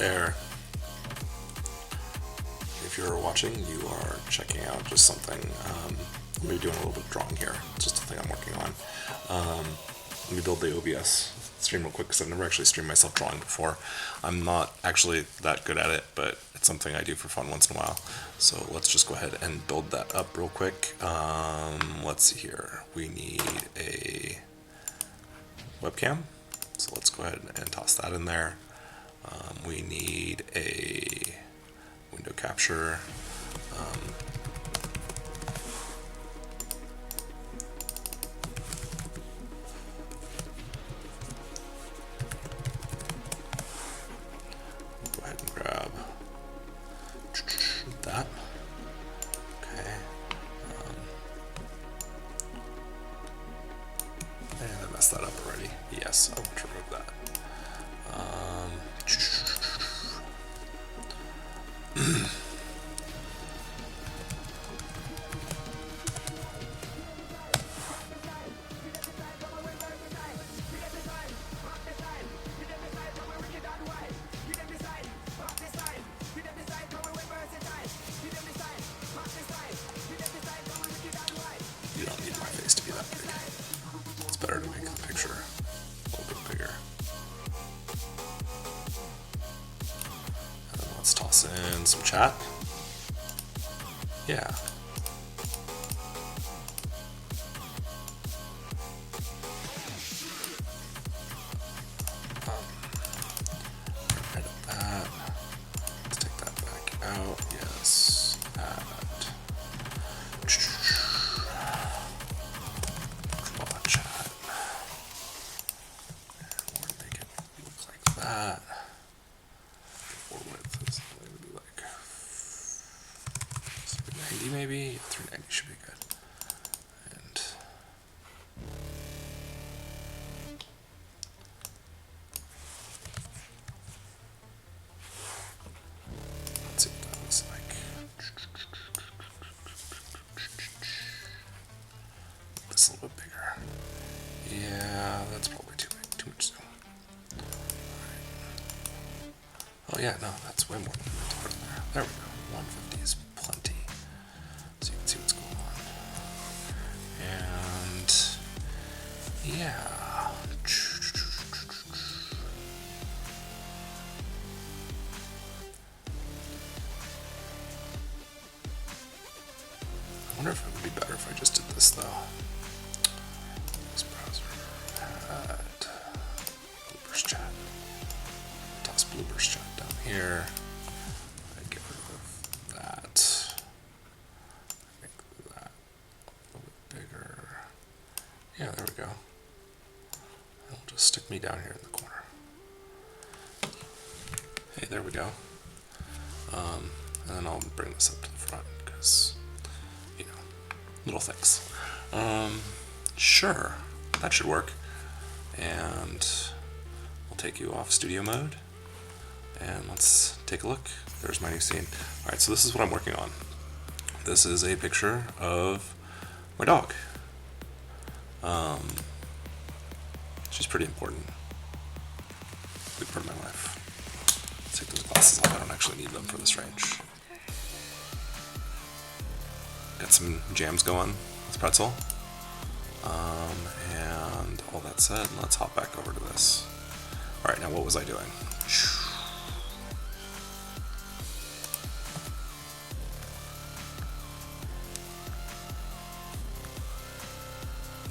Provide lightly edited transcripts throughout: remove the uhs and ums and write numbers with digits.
there. If you're watching, you are checking out just something. I'm going to be doing a little bit of drawing here. It's just a thing I'm working on. Let me build the OBS stream real quick because I've never actually streamed myself drawing before. I'm not actually that good at it, but it's something I do for fun once in a while. So let's just go ahead and build that up real quick. Let's see here. We need a webcam. So let's go ahead and toss that in there. We need a window capture. Go ahead and grab that. Okay. And I messed that up already. Yes, I want to remove that. You don't need my face to be that big. It's better to make the picture a little bit bigger. And then let's toss in some chat. Yeah. Edit that. Let's take that back out. Yes. Add. Draw chat. And we'll make it look like that. Or width is going to be like 390 maybe. 390 should be good. And let's see what that looks like. This a little bit bigger. Yeah, that's probably too big, too much zoom. Oh yeah, no, that's way more than I meant to put in there. There we go. 150 is plenty. So you can see what's going on. And yeah. I wonder if it would be better if I just did this though. This browser had bloopers chat. Toss bloopers chat down here. I get rid of that. Make that a little bit bigger. Yeah, there we go. It'll just stick me down here in the corner. Hey, there we go. And then I'll bring this up to the front because, you know, little things. Sure, that should work. And we'll take you off studio mode. And let's take a look. There's my new scene. Alright, so this is what I'm working on. This is a picture of my dog. She's pretty important. Big part of my life. Let's take those glasses off. I don't actually need them for this range. Got some jams going with pretzel. And all that said, let's hop back over to this. Alright, now what was I doing?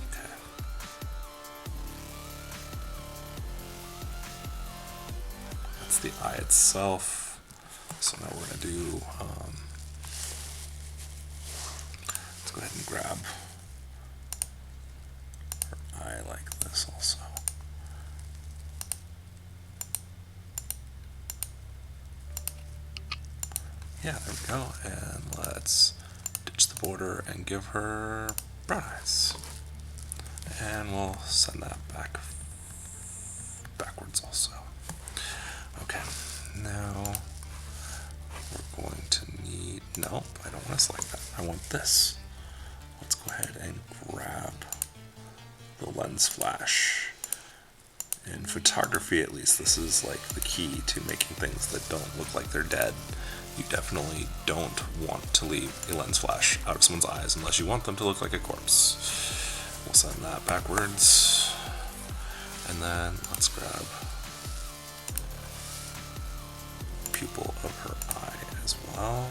Okay. That's the eye itself. So now we're going to do, let's go ahead and grab her eye like this also. Yeah, there we go. And let's ditch the border and give her brown eyes. And we'll send that backwards also. Okay, now we're going to need, nope, I don't want to select that. I want this. Let's go ahead and grab the lens flash In photography, at least, this is like the key to making things that don't look like they're dead. You definitely don't want to leave a lens flash out of someone's eyes unless you want them to look like a corpse. We'll send that backwards. And then let's grab pupil of her eye as well.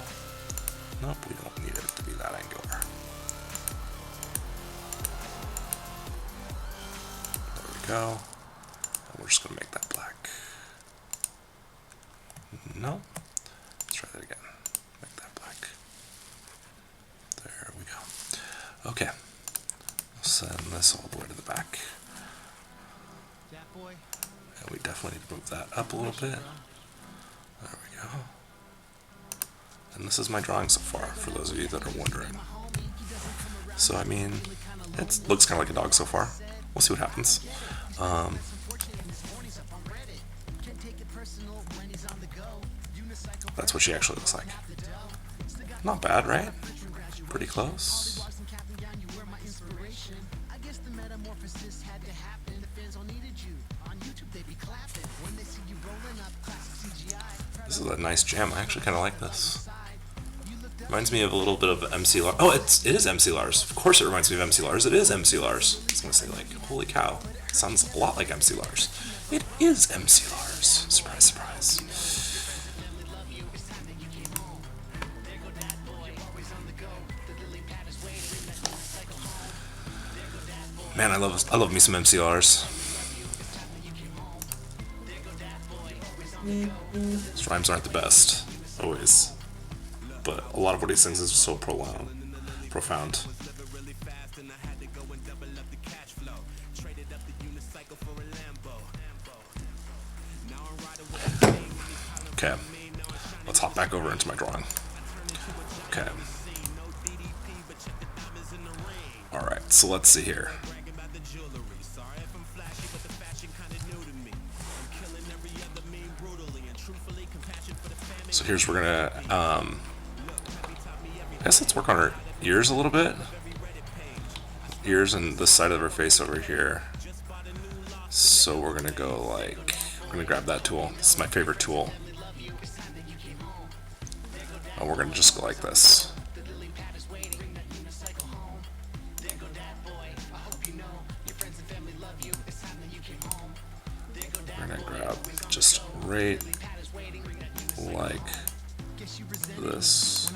Nope, we don't need it to be that angular. There we go. And we're just going to make that black. No. Let's try that again. Make that black. There we go. Okay. We'll send this all the way to the back. And we definitely need to move that up a little bit. There we go. And this is my drawing so far, for those of you that are wondering. So, I mean, it looks kind of like a dog so far. We'll see what happens. That's what she actually looks like. Not bad, right? Pretty close. This is a nice jam. I actually kind of like this. Reminds me of a little bit of MC Lars. Oh, it is MC Lars. Of course it reminds me of MC Lars. It is MC Lars. I was going to say, like, holy cow. It sounds a lot like MC Lars. It is MC Lars. Surprise, surprise. Man, I love me some MC Lars. His rhymes aren't the best, always. But a lot of what he sings is so profound. Okay, let's hop back over into my drawing. Okay. Alright, so let's see here. So here's we're gonna, I guess let's work on her ears a little bit. Ears and this side of her face over here. So we're gonna go like, we're gonna grab that tool. This is my favorite tool. And we're gonna just go like this. We're gonna grab just right like this.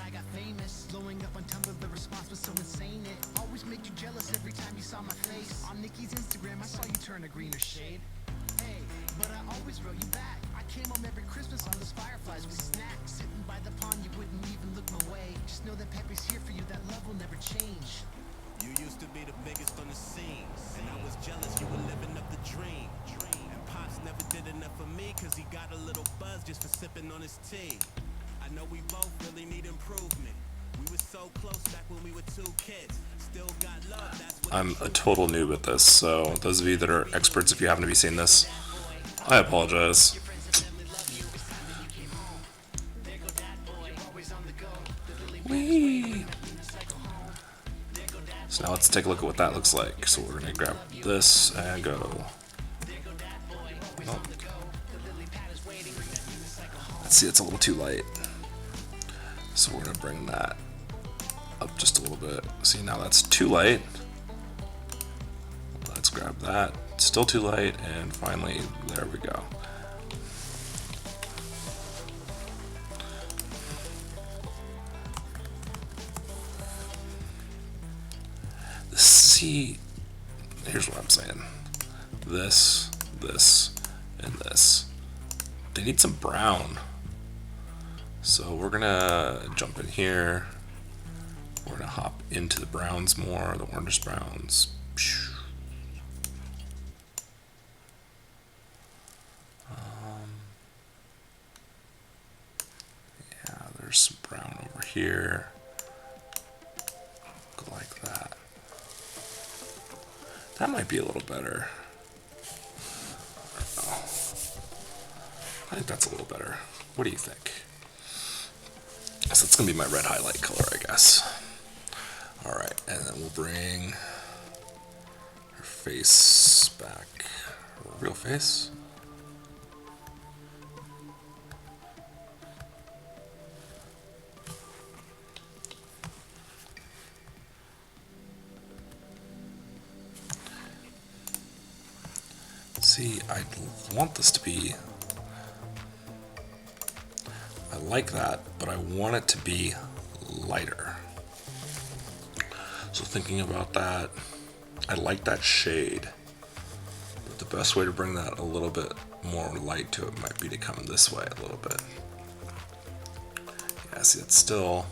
But I always wrote you back. I came home every Christmas on those fireflies with snacks. Sitting by the pond, you wouldn't even look my way. Just know that Pepe's here for you, that love will never change. You used to be the biggest on the scene, and I was jealous you were living up the dream. And Pops never did enough for me, cause he got a little buzz just for sipping on his tea. I know we both really need improvement. We were so close back when we were 2 kids. Still got love, that's what I'm a total noob at this, so those of you that are experts, if you happen to be seeing this, I apologize. Whee! So now let's take a look at what that looks like. So we're gonna grab this and go. Oh. Let's see, it's a little too light. So we're gonna bring that up just a little bit. See, now that's too light. Let's grab that. Still too light, and finally, there we go. See, here's what I'm saying. This, and this. They need some brown. So we're gonna jump in here. We're gonna hop into the browns more, the orange browns. Yeah, there's some brown over here. Go like that. That might be a little better. I don't know. I think that's a little better. What do you think? So it's gonna be my red highlight color, I guess. Alright, and then we'll bring her face back real face. See, I want this to be... I like that, but I want it to be lighter. So thinking about that, I like that shade. But the best way to bring that a little bit more light to it might be to come this way a little bit. Yeah, see, it's still...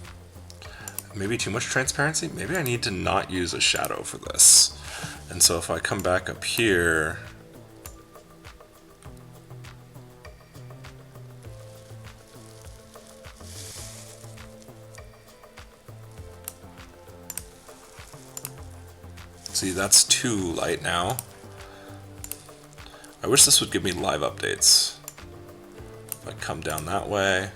maybe too much transparency? Maybe I need to not use a shadow for this. And so if I come back up here... see, that's too light now. I wish this would give me live updates. If I come down that way.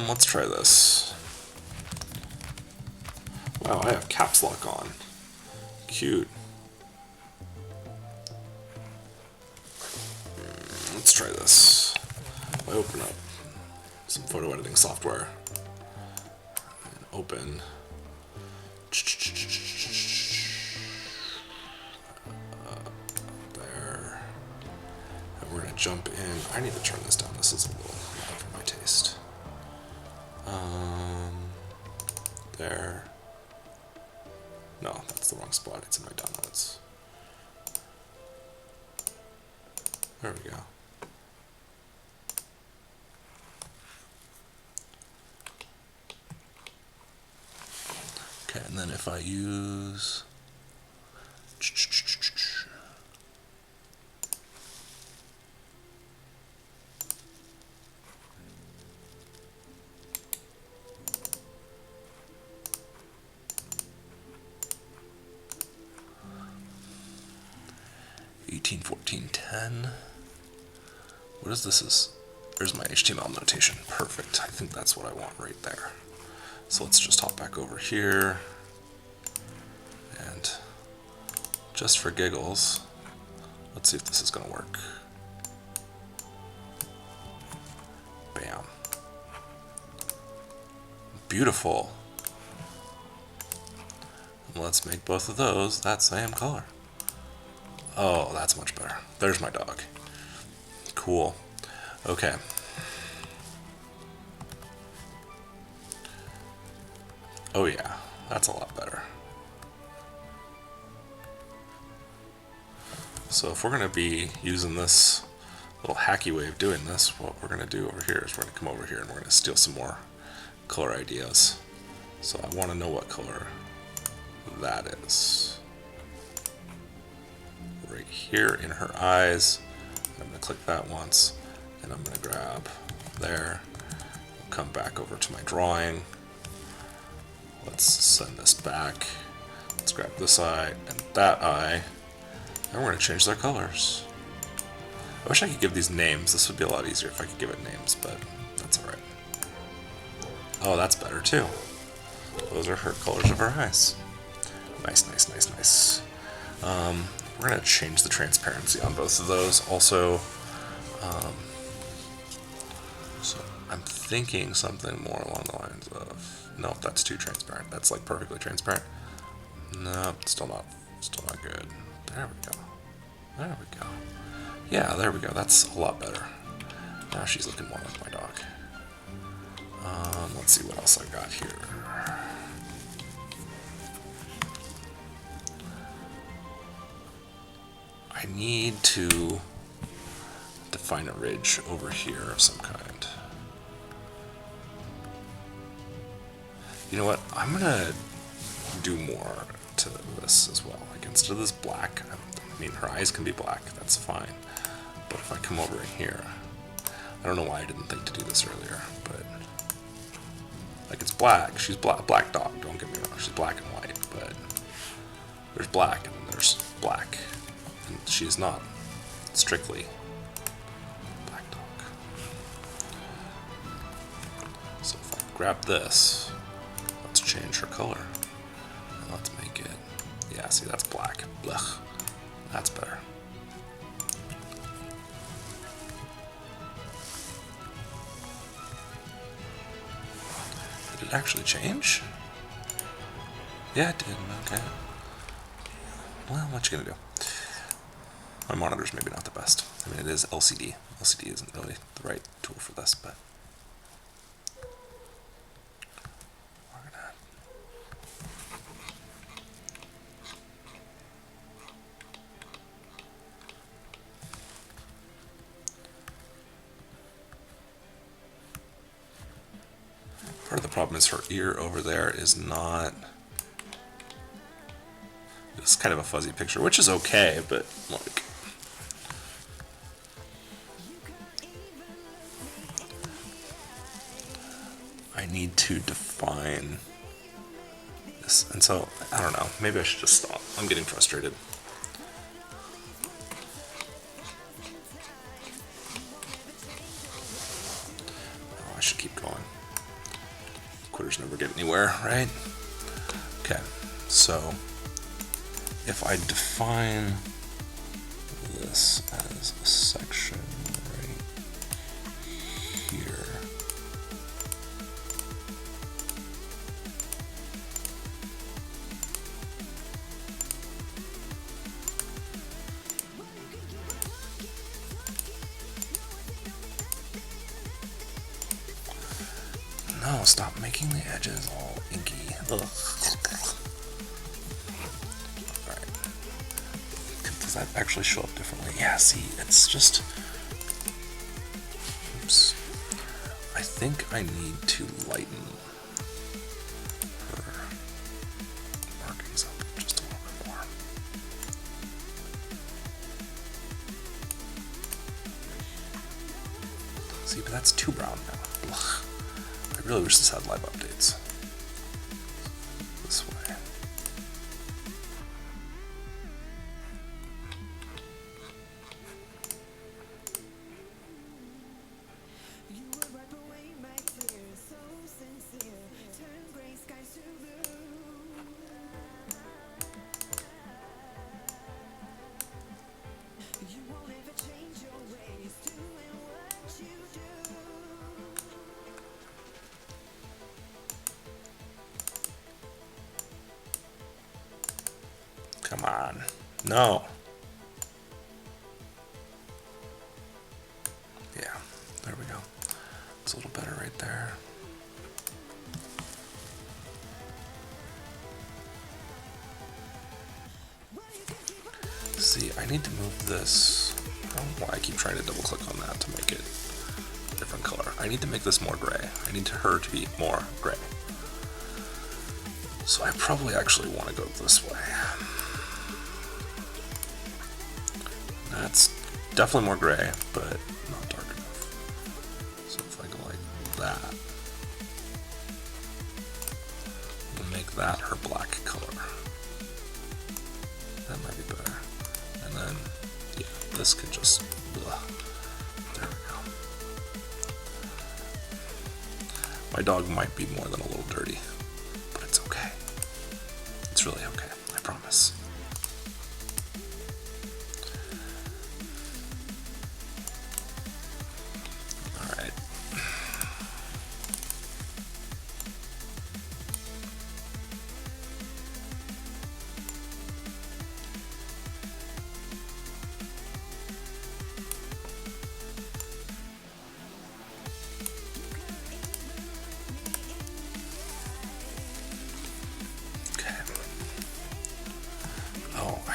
Let's try this. Wow, I have caps lock on. Cute. Let's try this. If I open up some photo editing software and open there, and we're gonna jump in. I need to turn this down. This is a little loud for my taste. There. No, that's the wrong spot. It's in my downloads. There we go. Okay, and then if I use... 181410. What is this? There's my HTML notation. Perfect. I think that's what I want right there. So let's just hop back over here. And just for giggles, let's see if this is going to work. Bam. Beautiful. Let's make both of those that same color. Oh, that's much better. There's my dog. Cool. Okay. Oh yeah, that's a lot better. So if we're going to be using this little hacky way of doing this, what we're going to do over here is we're going to come over here and we're going to steal some more color ideas. So I want to know what color that is. Right here in her eyes. I'm going to click that once, and I'm going to grab there. We'll come back over to my drawing. Let's send this back. Let's grab this eye and that eye, and we're going to change their colors. I wish I could give these names. This would be a lot easier if I could give it names, but that's alright. Oh, that's better too. Those are her colors of her eyes. Nice, nice, nice, nice. We're going to change the transparency on both of those. Also, so I'm thinking something more along the lines of, nope, that's too transparent. That's like perfectly transparent. Nope, still not good. There we go. There we go. Yeah, there we go. That's a lot better. Now she's looking more like my dog. Let's see what else I got here. I need to define a ridge over here of some kind. You know what? I'm gonna do more to this as well. Like instead of this black, I mean her eyes can be black, that's fine. But if I come over in here, I don't know why I didn't think to do this earlier, but like it's black. She's black dog, don't get me wrong, she's black and white, but there's black and then there's black. And she's not strictly black dog. So if I grab this, let's change her color. And let's make it, yeah, see, that's black. Blech. That's better. Did it actually change? Yeah, it did. Okay. Well, what you gonna do? My monitor's maybe not the best. I mean, it is LCD. LCD isn't really the right tool for this, but we're gonna. Part of the problem is her ear over there is not. It's kind of a fuzzy picture, which is okay, but like. I need to define this, and so I don't know. Maybe I should just stop. I'm getting frustrated. Oh, I should keep going. Quitters never get anywhere, right? Okay, so if I define this as a section right here. No, stop making the edges all inky. Ugh. Alright. Does that actually show up differently? Yeah, see, it's just... Oops. I think I need to lighten her markings up just a little bit more. See, but that's too brown now. Ugh. I really wish this had live updates. This way. Come on. No. Yeah, there we go. It's a little better right there. See, I need to move this. I don't know why I keep trying to double click on that to make it a different color. I need to make this more gray. I need her to be more gray. So I probably actually want to go this way. That's definitely more gray, but not dark enough. So if I go like that, we'll make that her black color. That might be better. And then, yeah, this could just, blah. There we go. My dog might be more than a little dirty, but it's okay. It's really okay, I promise.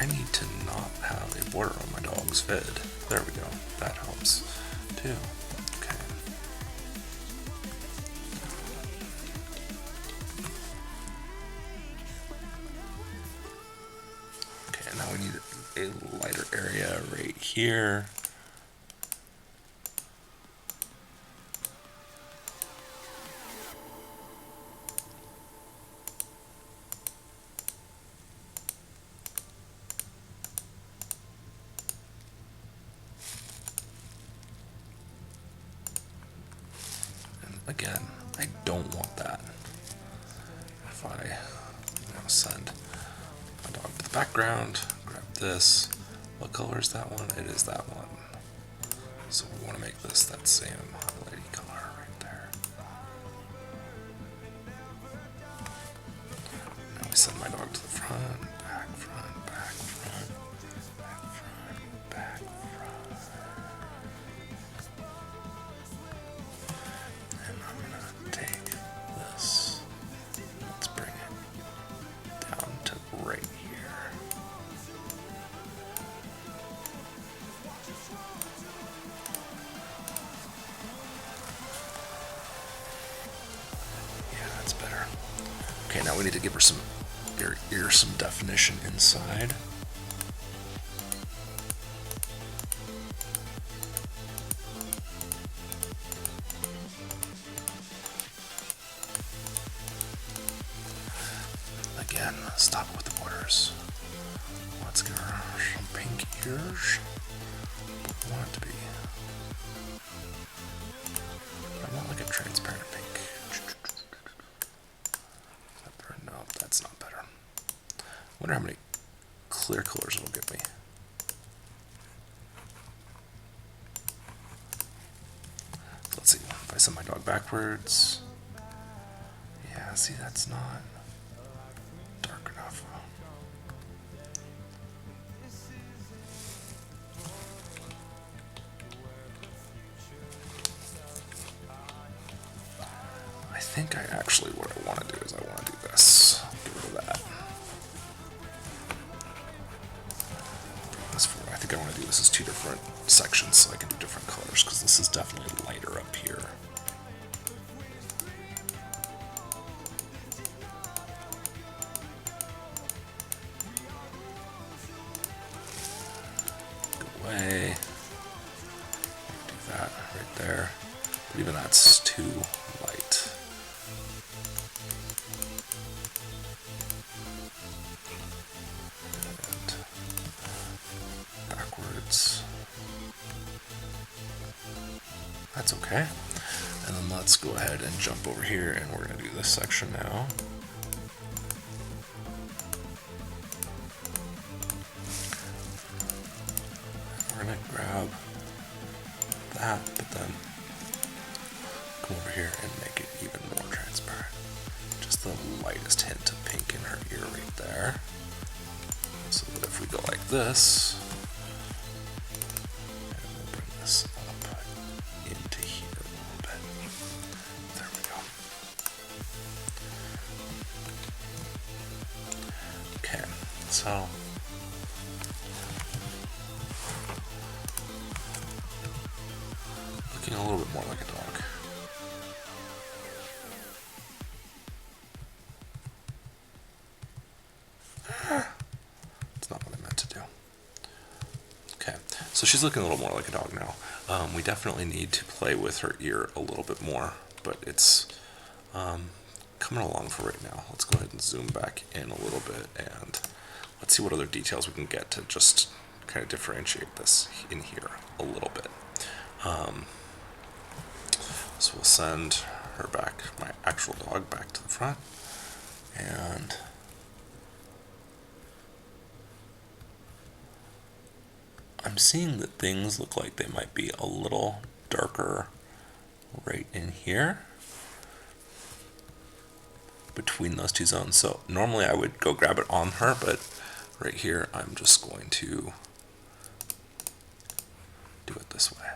I need to not have a border on my dog's head. There we go. That helps too. Okay. Okay, now we need a lighter area right here. again, I don't want that. If I send my dog to the background, grab this. What color is that one? It is that one. So we want to make this that same highlighty color right there. Now we send my dog to the front, back, front, back, front, back, front, back, front. And I'm going to take this. Let's bring it down to right here. Yeah, that's better. Okay, now we need to give her some ear some definition inside. Again, stop it with the borders. Let's give her some pink ears. I want it to be. I want like a transparent pink. No, that's not better. I wonder how many clear colors it'll give me. So let's see. If I send my dog backwards. Yeah, see, that's not dark enough. I think what I want to do is I want to do this. Get rid of that. I think I want to do this as two different sections so I can do different colors because this is definitely lighter up here. Go away. Do that right there. But even that's too light. And backwards. That's okay. And then let's go ahead and jump over here and we're going to do this section now. We're going to grab that, but then come over here and make it even more transparent. Just the lightest hint of pink in her ear right there. So that if we go like this, and we'll bring this up into here a little bit. There we go. Okay, so looking a little bit more like a dog. That's not what I meant to do. Okay, so she's looking a little more like a dog now. We definitely need to play with her ear a little bit more, but it's coming along for right now. Let's go ahead and zoom back in a little bit and let's see what other details we can get to just kind of differentiate this in here a little bit. So we'll send her back, my actual dog, back to the front, and I'm seeing that things look like they might be a little darker right in here between those two zones. So normally I would go grab it on her, but right here I'm just going to do it this way.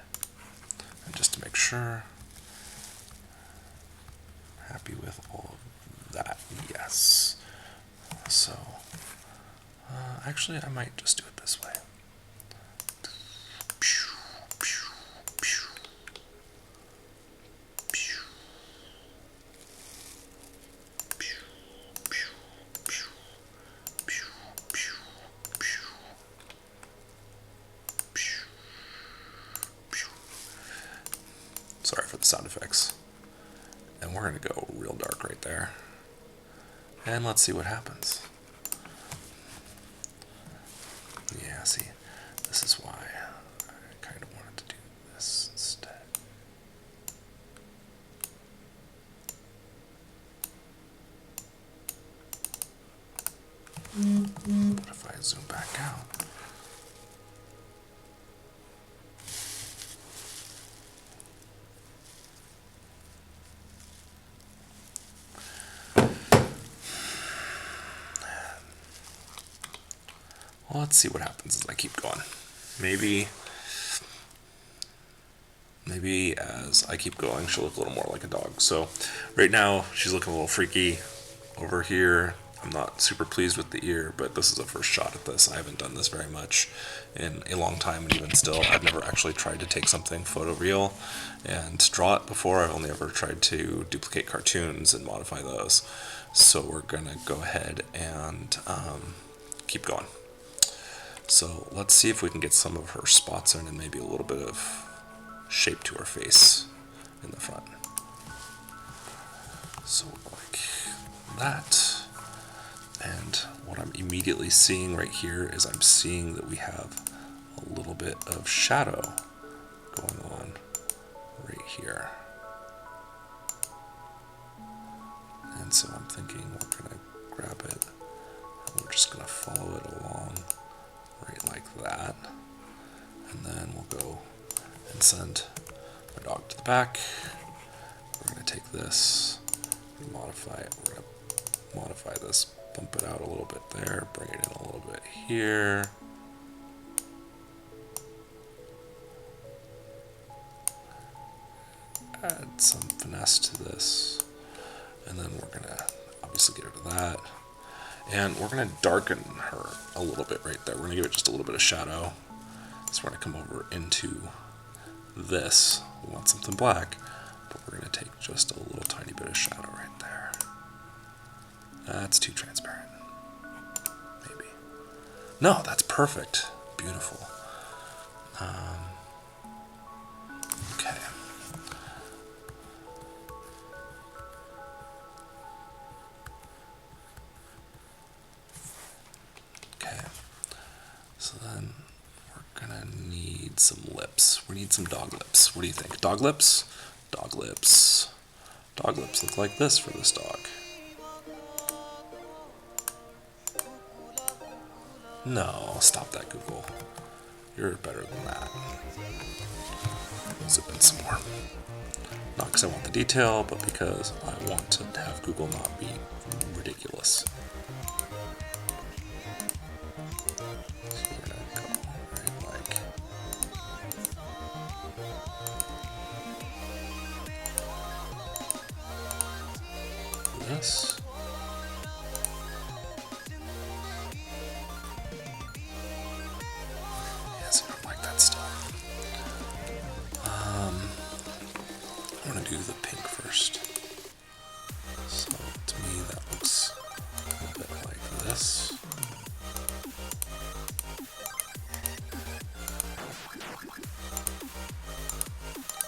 And just to make sure, happy with all of that, yes. So actually I might just do it this way. Sorry for the sound effects. And we're going to go real dark right there. And let's see what happens. Yeah, see, this is why I kind of wanted to do this instead. Zoom back out. Well, let's see what happens as I keep going. Maybe as I keep going, she'll look a little more like a dog. So right now, she's looking a little freaky over here. I'm not super pleased with the ear, but this is a first shot at this. I haven't done this very much in a long time, and even still, I've never actually tried to take something photoreal and draw it before. I've only ever tried to duplicate cartoons and modify those. So we're gonna go ahead and keep going. So let's see if we can get some of her spots in and maybe a little bit of shape to her face in the front. So like that. And what I'm immediately seeing right here is I'm seeing that we have a little bit of shadow going on right here. And so I'm thinking we're going to grab it and we're just going to follow it along right like that. And then we'll go and send our dog to the back. We're going to take this and modify it. We're going to modify this, bump it out a little bit there, bring it in a little bit here. Add some finesse to this. And then we're going to obviously get rid of that. And we're going to darken her a little bit right there. We're going to give it just a little bit of shadow. So we're going to come over into this. We want something black, but we're going to take just a little tiny bit of shadow right there. That's too transparent. Maybe. No, that's perfect. Beautiful. Okay. Okay. So then we're gonna need some lips. We need some dog lips. What do you think? Dog lips? Dog lips. Dog lips look like this for this dog. No, stop that, Google. You're better than that. Zip in some more. Not because I want the detail, but because I want to have Google not be ridiculous. So we're gonna go right like this. Yes, I don't like that stuff. I'm gonna do the pink first. So to me that looks a little bit like this.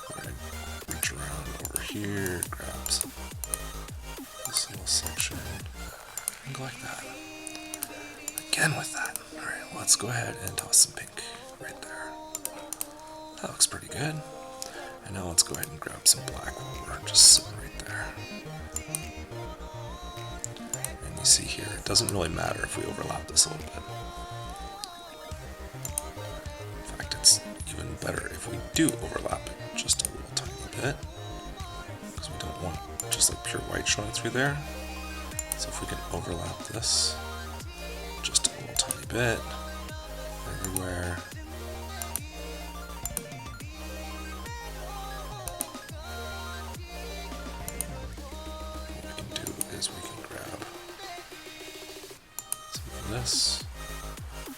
We're gonna reach around over here, grab some, this little section, and go like that. Again with that. Alright, let's go ahead and toss some pink right there. That looks pretty good. And now let's go ahead and grab some black while we're just sitting right there. And you see here, it doesn't really matter if we overlap this a little bit. In fact, it's even better if we do overlap it just a little tiny bit. Because we don't want just like pure white showing through there. So if we can overlap this just a little tiny bit everywhere. Is we can grab some of this, and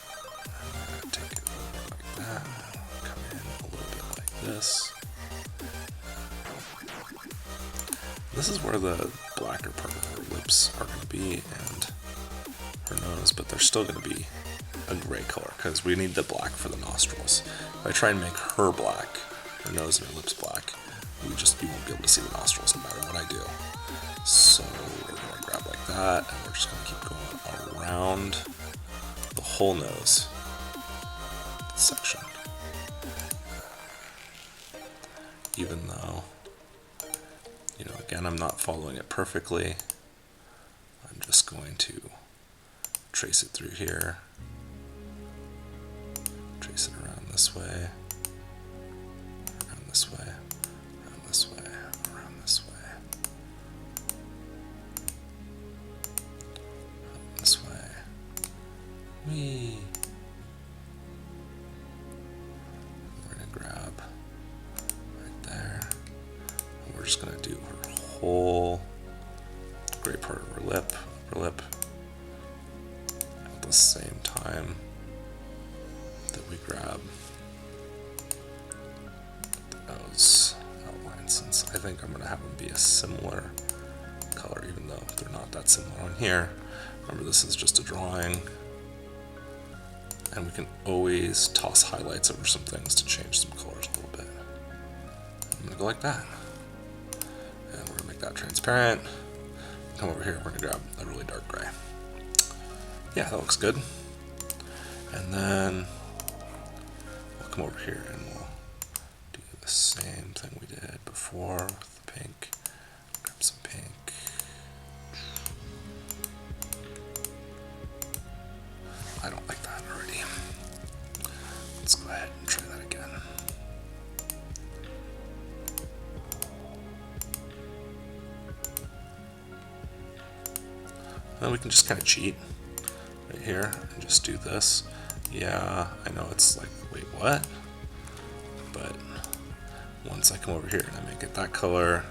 we're going to take it over like that, come in a little bit like this. This is where the blacker part of her lips are going to be, and her nose, but they're still going to be a gray color, because we need the black for the nostrils. If I try and make her black, her nose and her lips black, you won't be able to see the nostrils no matter what I do. So we're going to grab like that, and we're just going to keep going around the whole nose section. Even though, again, I'm not following it perfectly, I'm just going to trace it through here this way, around this way, around this way, around this way, around this way. Whee! We're gonna grab right there, and we're just gonna do her whole gray part of her lip, upper lip, at the same time that we grab the nose outline, since I think I'm going to have them be a similar color, even though they're not that similar on here. Remember, this is just a drawing, and we can always toss highlights over some things to change some colors a little bit. I'm going to go like that, and we're going to make that transparent. Come over here, we're going to grab a really dark gray. Yeah, that looks good. And then we'll come over here and we'll do the same thing we did before with the pink. Grab some pink. I don't like that already. Let's go ahead and try that again. Then we can just kind of cheat right here and just do this. Yeah, I know it's like, wait, what? But once I come over here and I make it that color,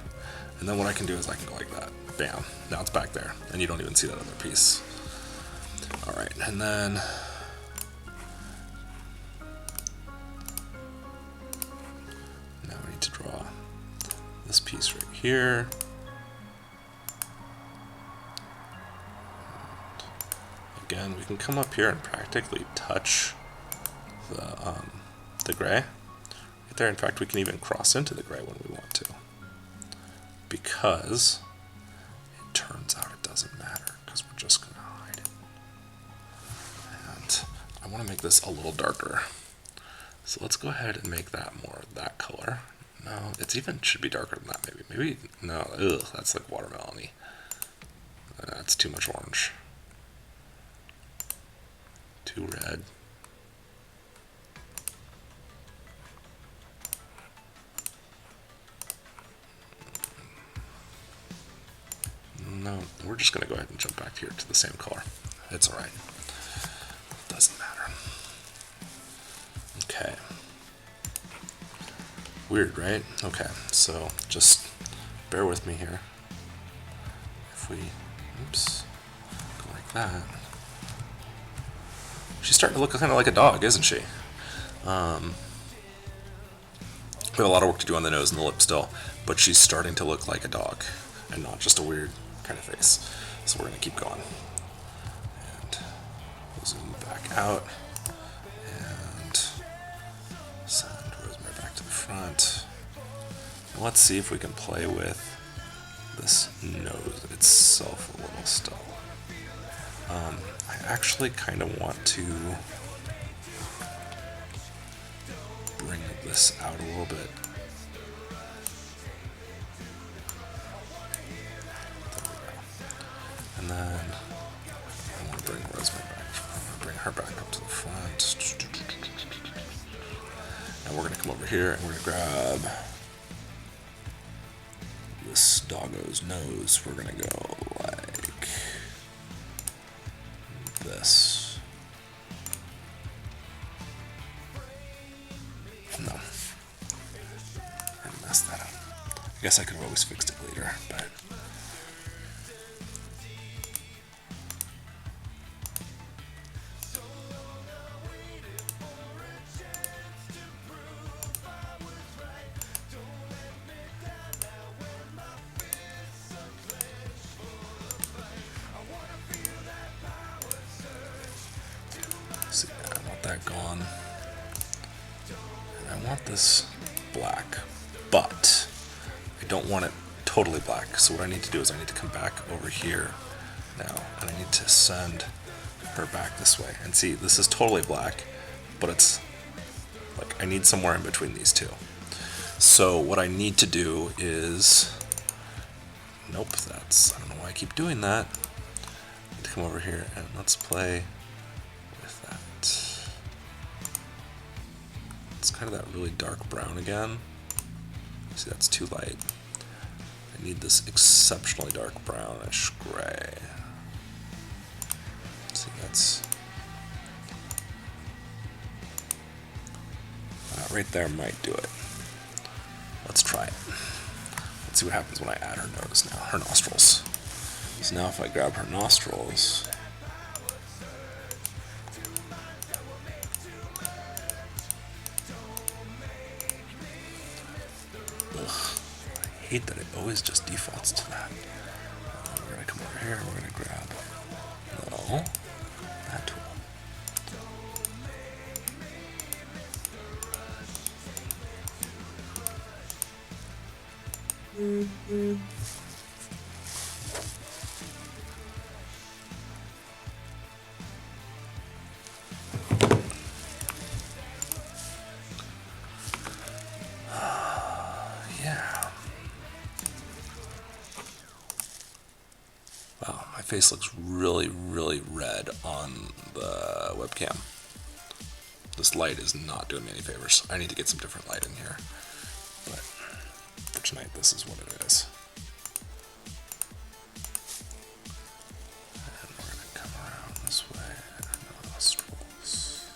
and then what I can do is I can go like that. Bam, now it's back there, and you don't even see that other piece. All right, and then now we need to draw this piece right here. Again, we can come up here and practically touch the gray right there. In fact, we can even cross into the gray when we want to, because it turns out it doesn't matter, because we're just going to hide it. And I want to make this a little darker, so let's go ahead and make that more that color. No, it's even should be darker than that. Maybe no. Ugh, that's like watermelon-y. That's too much orange. Too red. No, we're just going to go ahead and jump back here to the same color. It's alright. Doesn't matter. Okay. Weird, right? Okay, so just bear with me here. If we, oops, go like that. She's starting to look kind of like a dog, isn't she? We have a lot of work to do on the nose and the lip still, but she's starting to look like a dog and not just a weird kind of face. So we're going to keep going. And we'll zoom back out and send Rosemary back to the front. And let's see if we can play with this nose itself a little still. I actually kind of want to bring this out a little bit. There we go. And then I want to bring Rosemary back. I want to bring her back up to the front. And we're going to come over here and we're going to grab this doggo's nose. We're going to go like this. No. I messed that up. I guess I could have always fixed it later, but see, I want that gone. And I want this black, but I don't want it totally black. So what I need to do is I need to come back over here now, and I need to send her back this way. And see, this is totally black, but it's like I need somewhere in between these two. So what I need to do is, nope, that's, I don't know why I keep doing that. I need to come over here and let's play with that. kind of that really dark brown again. See, that's too light. I need this exceptionally dark brownish gray. See, that's right there might do it. Let's try it. Let's see what happens when I add her nose now, her nostrils. So now if I grab her nostrils, I hate that it always just defaults to that. We're gonna come over here, we're gonna grab, no, that tool. Yeah. Wow, my face looks really, really red on the webcam. This light is not doing me any favors. I need to get some different light in here. But for tonight, this is what it is. And we're going to come around this way, and our nostrils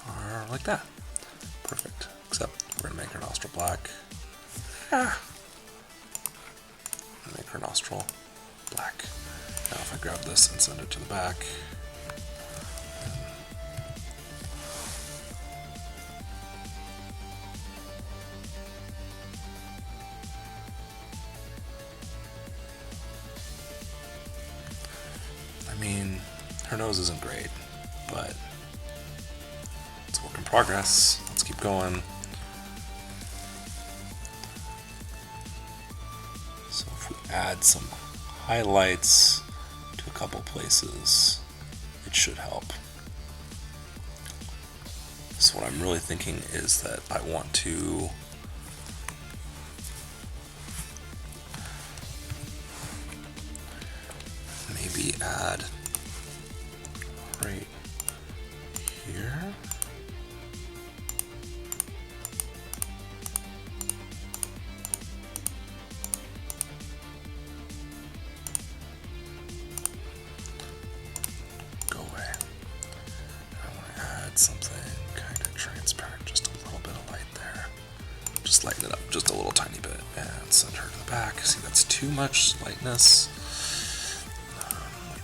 are like that. Perfect. Except we're going to make her nostril black. Make her nostril black. Now if I grab this and send it to the back, I mean, her nose isn't great, but it's a work in progress. Let's keep going. So if we add some highlights to a couple places, it should help. So what I'm really thinking is that I want to maybe add right here. Go away. I want to add something kind of transparent, just a little bit of light there. Just lighten it up just a little tiny bit and send her to the back. See, that's too much lightness. We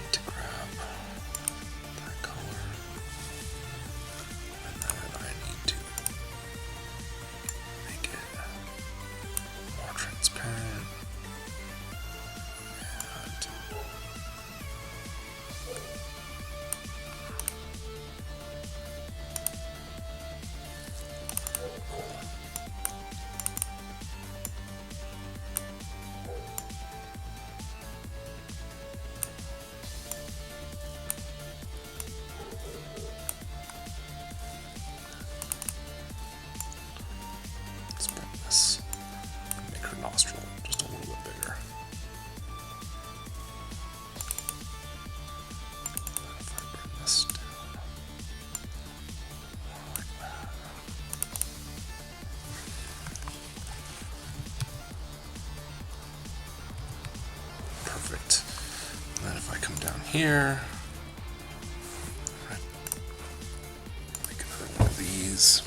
need to grab that color, and then I need to make it more transparent. And let's bring this, make her nostril just a little bit bigger. If I bring this down like that. Perfect. And then if I come down here, make another one of these.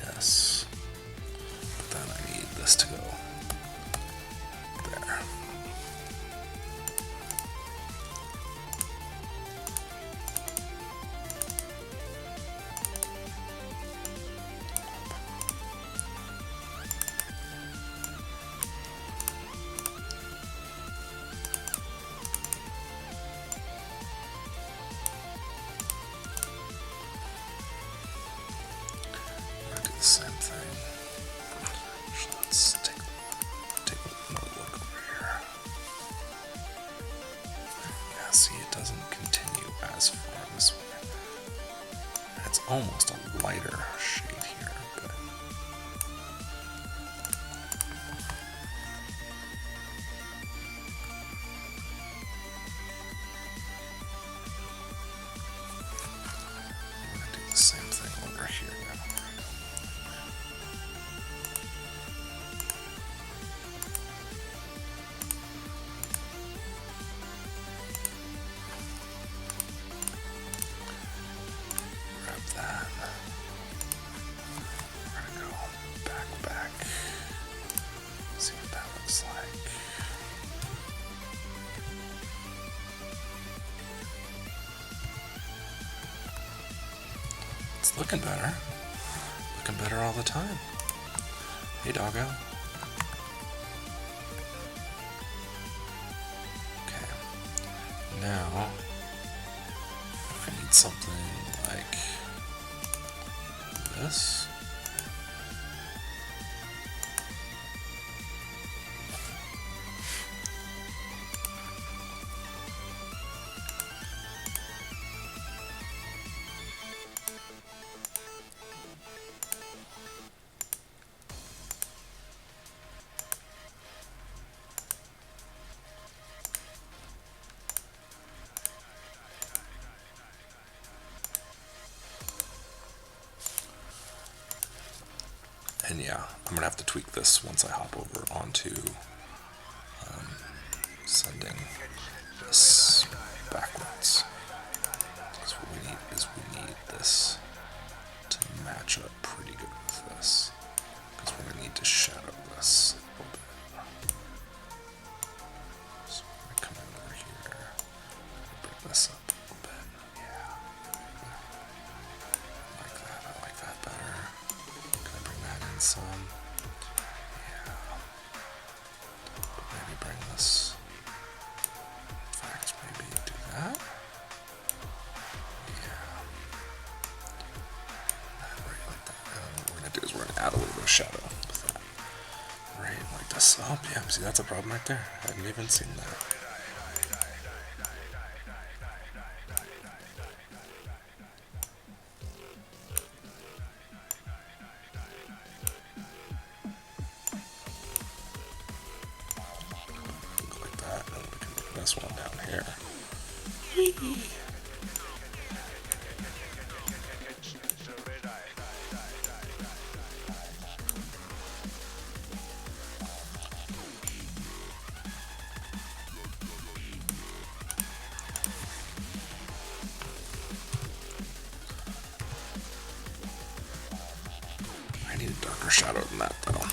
Yes. But then I need this to go there. See, it doesn't continue as far this way. It's almost a lighter shade here, but I'm gonna do the same thing over here now. Grab that. We're gonna go back. See what that looks like. It's looking better. Looking better all the time. Hey, Doggo. Okay. Now, I need something like this. And yeah, I'm gonna have to tweak this once I hop over onto sending this backwards. Because what we need is we need this to match up pretty good with this. Because we're gonna need to shadow this a little bit. So I'm gonna come over here, bring this up a little bit. Yeah. I like that better. Can I bring that in some? Yeah. But maybe bring this. In fact, maybe do that. Yeah. Right like that. And what we're gonna do is we're gonna add a little bit of shadow with that. Right like this. Oh yeah, see that's a problem right there. I hadn't even seen that. Like that, and we can bring this one down here. I need a darker shadow than that though.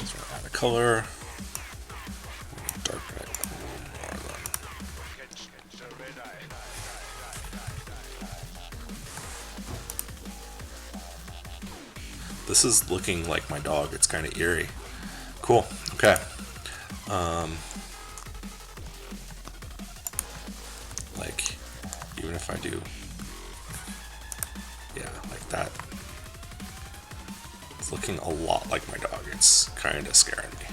So we'll add a color. Darken it a little more then. This is looking like my dog. It's kind of eerie. Cool. Okay. Like, even if I do, yeah, like that. It's looking a lot like my dog. It's kind of scaring me.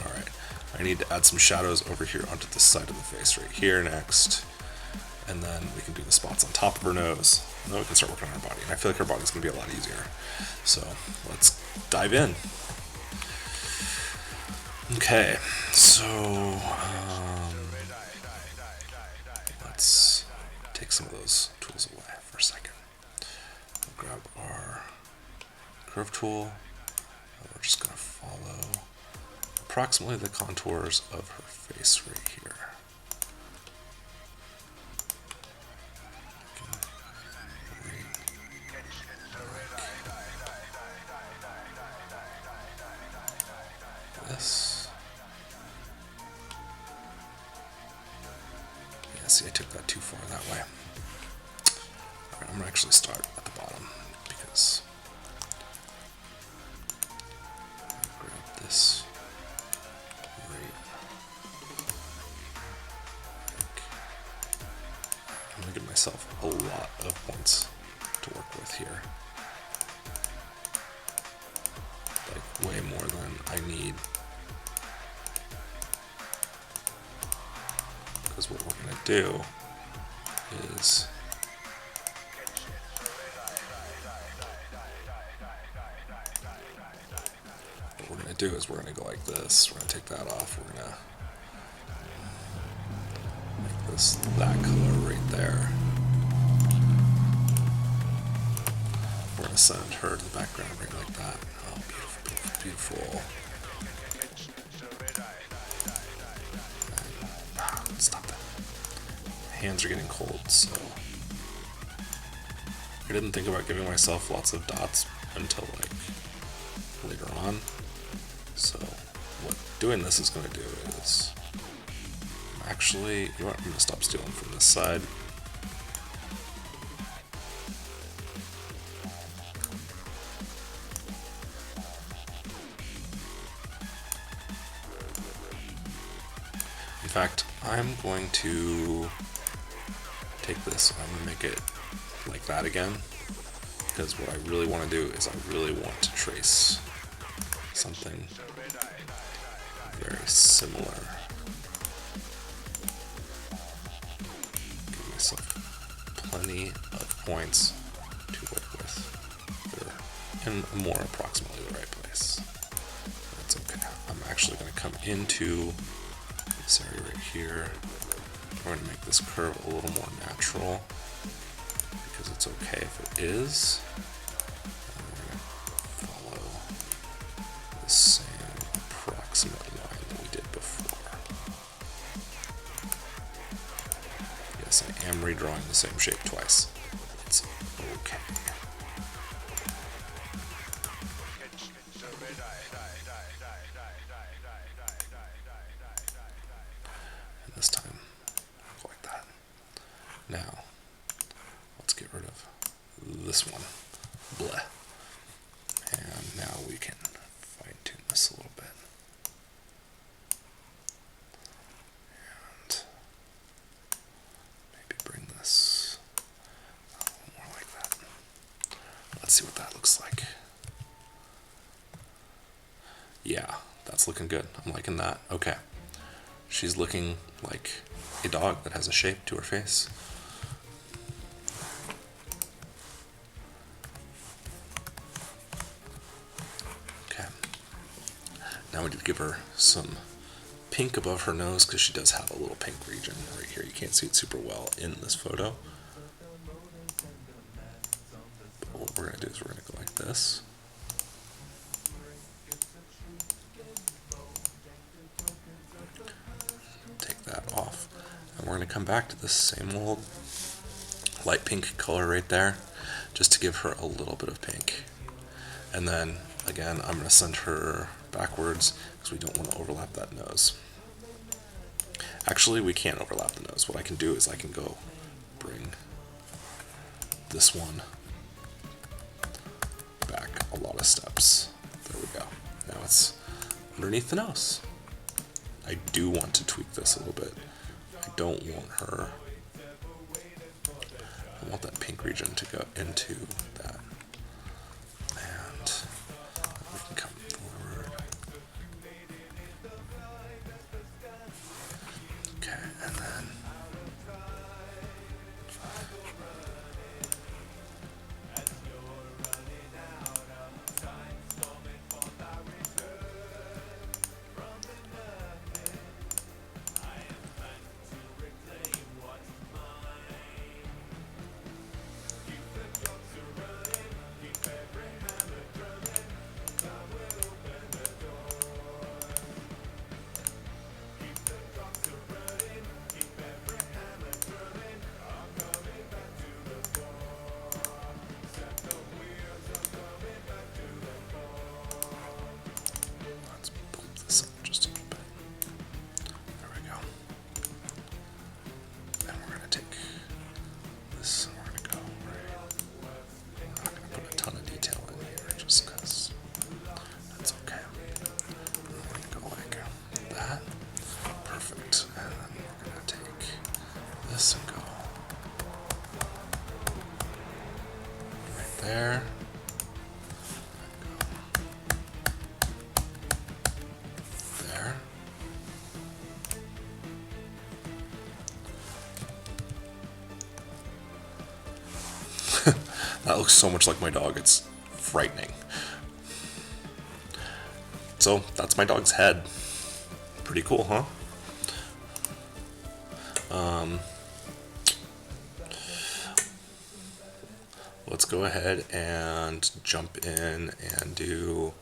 Alright. I need to add some shadows over here onto this side of the face right here next. And then we can do the spots on top of her nose. And then we can start working on her body. And I feel like her body's going to be a lot easier. So let's dive in. Okay, so let's take some of those tools away for a second. We'll grab our curve tool. And we're just going to follow approximately the contours of her face right here. This. Yeah, see, I took that too far that way. Alright, I'm gonna actually start at the bottom because grab this right myself a lot of points to work with here. Like way more than I need. Because what we're going to do is we're going to go like this. We're going to take that off. We're going to make this that color right there. We're going to send her to the background right like that. Oh, beautiful, beautiful, beautiful. And, stop that. Hands are getting cold, so I didn't think about giving myself lots of dots until like later on. So what doing this is going to do is actually, you know what, I'm going to stop stealing from this side. In fact, I'm going to take this, I'm going to make it like that again, because what I really want to do is I really want to trace something very similar. Give myself plenty of points to work with. They're in more approximately the right place. That's okay. I'm actually going to come into this area right here. We're going to make this curve a little more natural, because it's okay if it is. And we're going to follow the same approximate line that we did before. Yes, I am redrawing the same shape twice. It's okay. And this time, like that. Now, let's get rid of this one. Bleh. And now we can fine tune this a little bit. And maybe bring this a little more like that. Let's see what that looks like. Yeah, that's looking good. I'm liking that. Okay. She's looking like a dog that has a shape to her face. Okay. Now we need to give her some pink above her nose, because she does have a little pink region right here. You can't see it super well in this photo. But what we're going to do is we're going to go like this. Take that off. And we're going to come back to the same old light pink color right there, just to give her a little bit of pink. And then, again, I'm going to send her backwards, because we don't want to overlap that nose. Actually, we can't overlap the nose. What I can do is I can go bring this one back a lot of steps. There we go. Now it's underneath the nose. I do want to tweak this a little bit. I don't want her... I want that pink region to go into that. And we can come forward. Okay, and then... there. There. That looks so much like my dog, it's frightening. So that's my dog's head. Pretty cool, huh? Let's go ahead and jump in and do...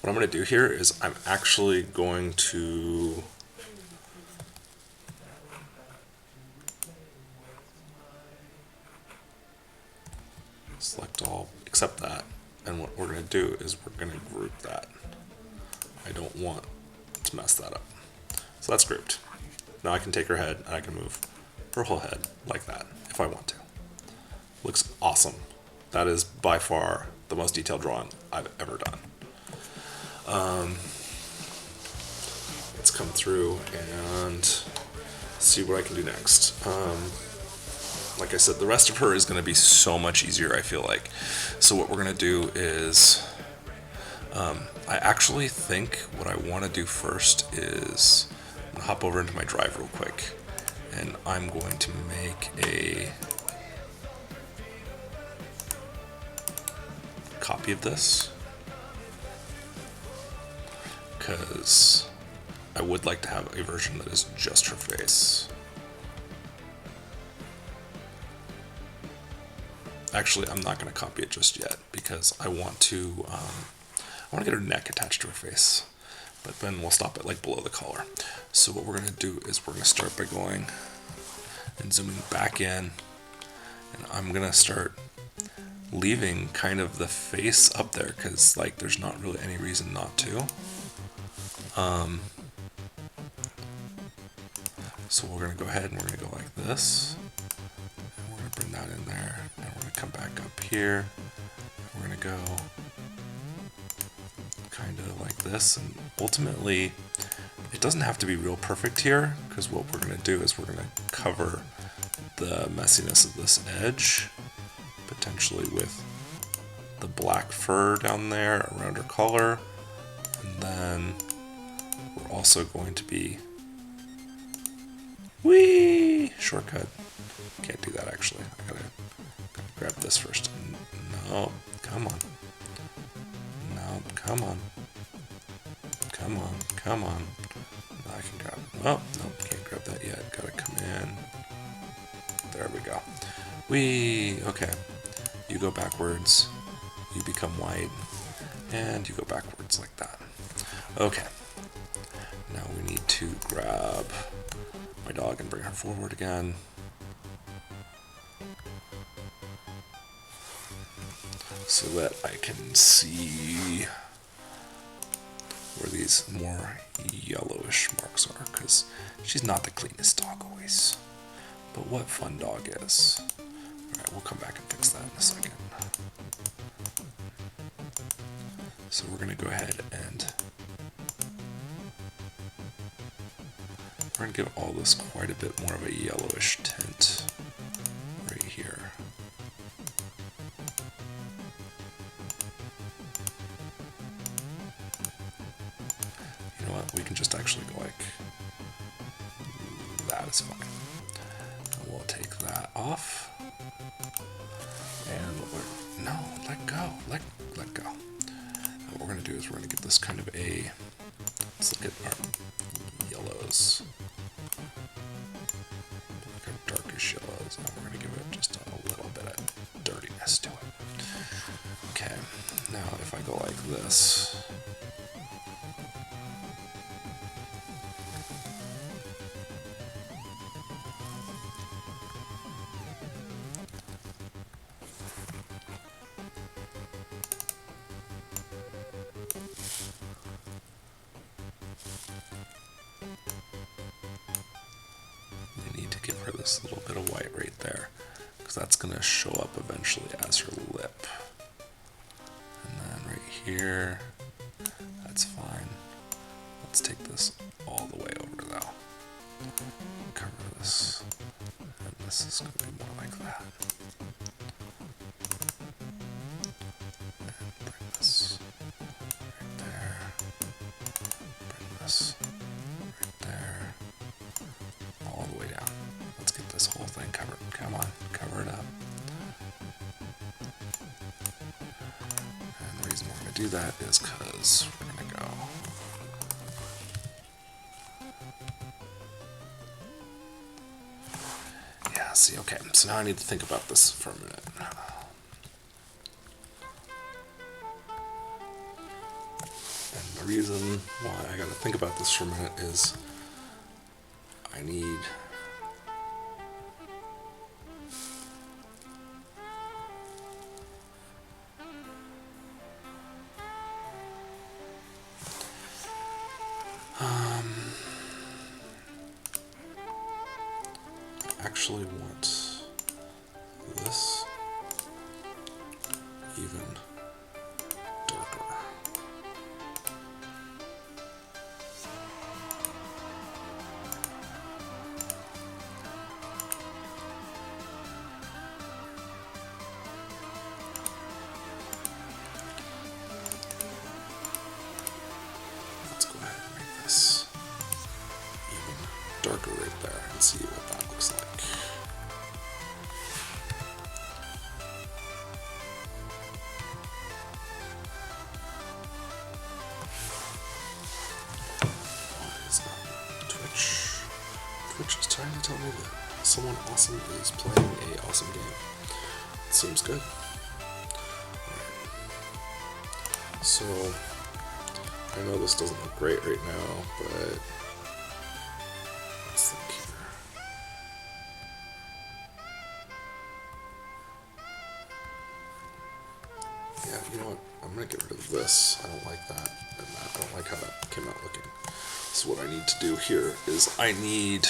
What I'm going to do here is I'm actually going to select all except that. And what we're going to do is we're going to group that. I don't want to mess that up. So that's grouped. Now I can take her head and I can move her whole head like that if I want to. Looks awesome. That is by far the most detailed drawing I've ever done. Let's come through and see what I can do next. Like I said, the rest of her is going to be so much easier, I feel like. So what we're going to do is, I actually think what I want to do first is, I'm going to hop over into my drive real quick, and I'm going to make a copy of this, because I would like to have a version that is just her face. Actually, I'm not going to copy it just yet because I want to get her neck attached to her face, but then we'll stop it like below the collar. So what we're going to do is we're going to start by going and zooming back in, and I'm going to start leaving kind of the face up there because like there's not really any reason not to. So we're going to go ahead and we're going to go like this. We're going to bring that in there, and we're going to come back up here. We're going to go kind of like this, and ultimately it doesn't have to be real perfect here, because what we're going to do is we're going to cover the messiness of this edge, potentially with the black fur down there around her collar, and then we're also going to be shortcut. Can't do that actually. I gotta grab this first. No, come on. No, come on. Come on, come on. I can grab it. Oh, no, can't grab that yet. Gotta come in. There we go. Okay. You go backwards. You become white. And you go backwards like that. Okay. Now we need to grab my dog and bring her forward again. So that I can see where these more yellowish marks are, because she's not the cleanest dog always. But what fun dog is. Alright, we'll come back and fix that in a second. So we're going to go ahead and we're going to give all this quite a bit more of a yellowish tint right here. You know what, we can just actually go like that is fine. And we'll take that off. And no, let go, let go. And what we're going to do is we're going to give this kind of a, let's look at our yellows. Like our darkish yellows. And we're going to give it just a little bit of dirtiness to it. Okay, now if I go like this, we need to give her this little bit of white right there, because that's going to show up eventually as her lip. And then right here, that's fine. Let's take this all the way over though. cover this, and this is going to be more like that. And bring this right there. Bring this right there. All the way down. Let's get this whole thing covered. Come on, cover it up. And the reason we're going to do that is because we're going to go see, okay, so now I need to think about this for a minute. And the reason why I gotta think about this for a minute is I need actually want this even darker. Let's go ahead and make this even darker right there and see what that looks like. Twitch is trying to tell me that someone awesome is playing a awesome game. It seems good. Right. So, I know this doesn't look great right now, but let's think here. Yeah, you know what? I'm gonna get rid of this. I don't like that, and I don't like how that came out looking. So what I need to do here is I need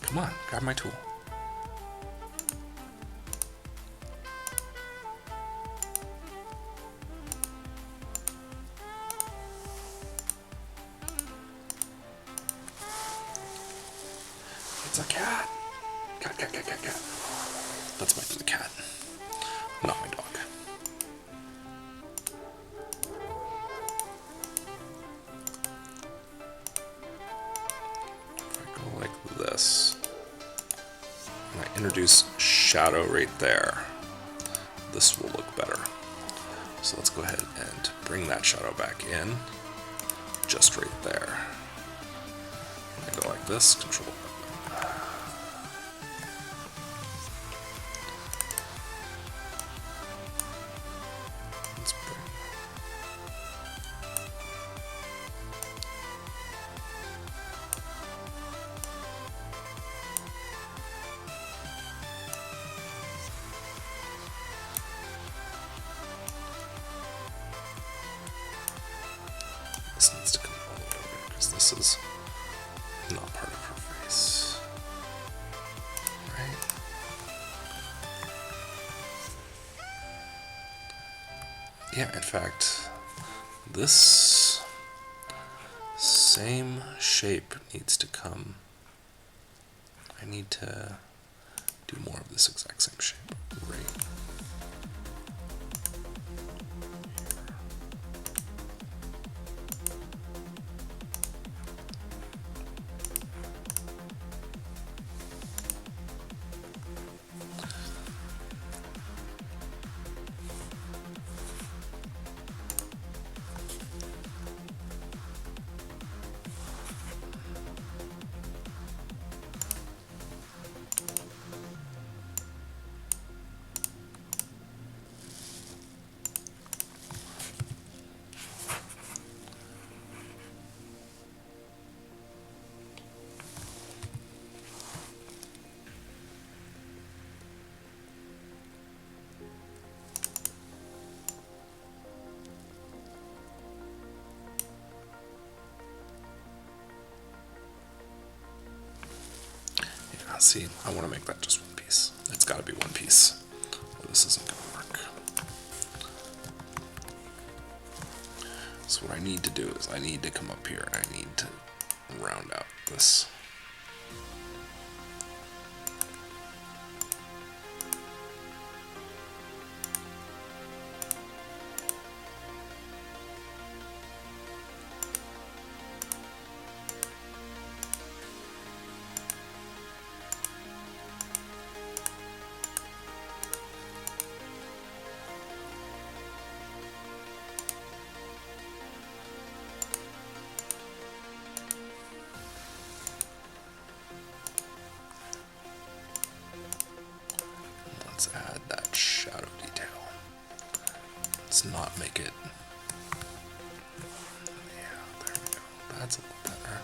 come on, grab my tool. It's a cat. Cat, cat, cat, cat, cat. That's my cat, not my dog. If I go like this, and I introduce shadow right there, this will look better. So let's go ahead and bring that shadow back in, just right there. I go like this, control. This needs to come all over because this is not part of her face. Right? Yeah, in fact, this same shape needs to come. I need to do more of this exact same shape. Right. See, I want to make that just one piece. It's got to be one piece, or this isn't going to work. So what I need to do is I need to come up here and I need to round out this. Let's add that shadow detail. Let's not make it. Yeah, there we go. That's a little better.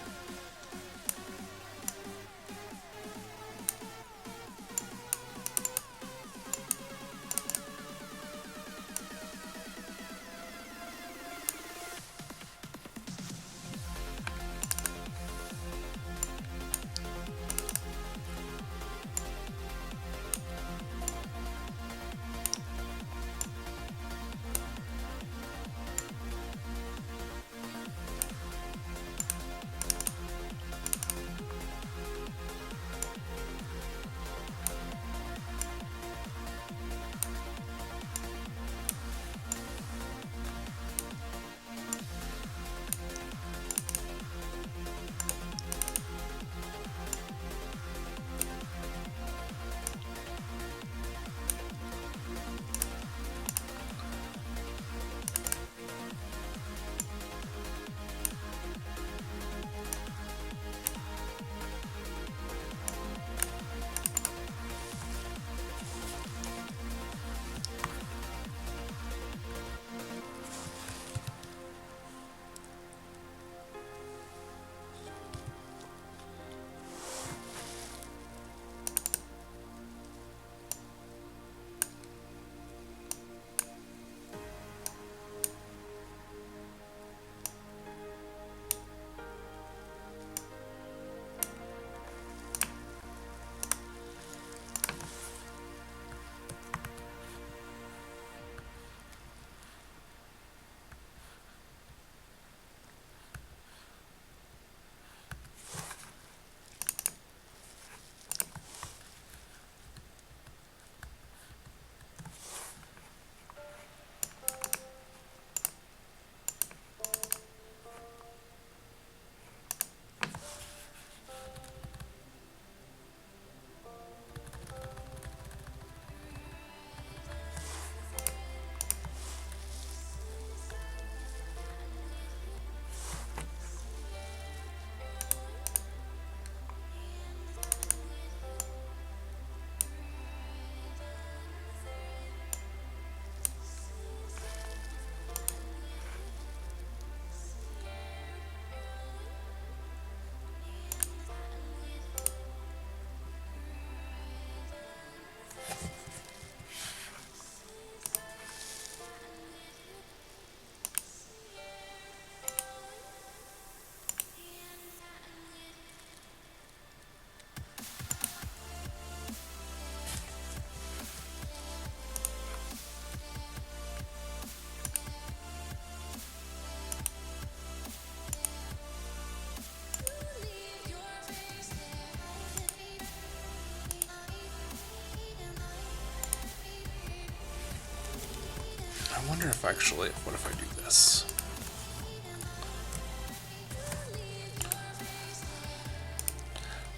I wonder if actually, what if I do this?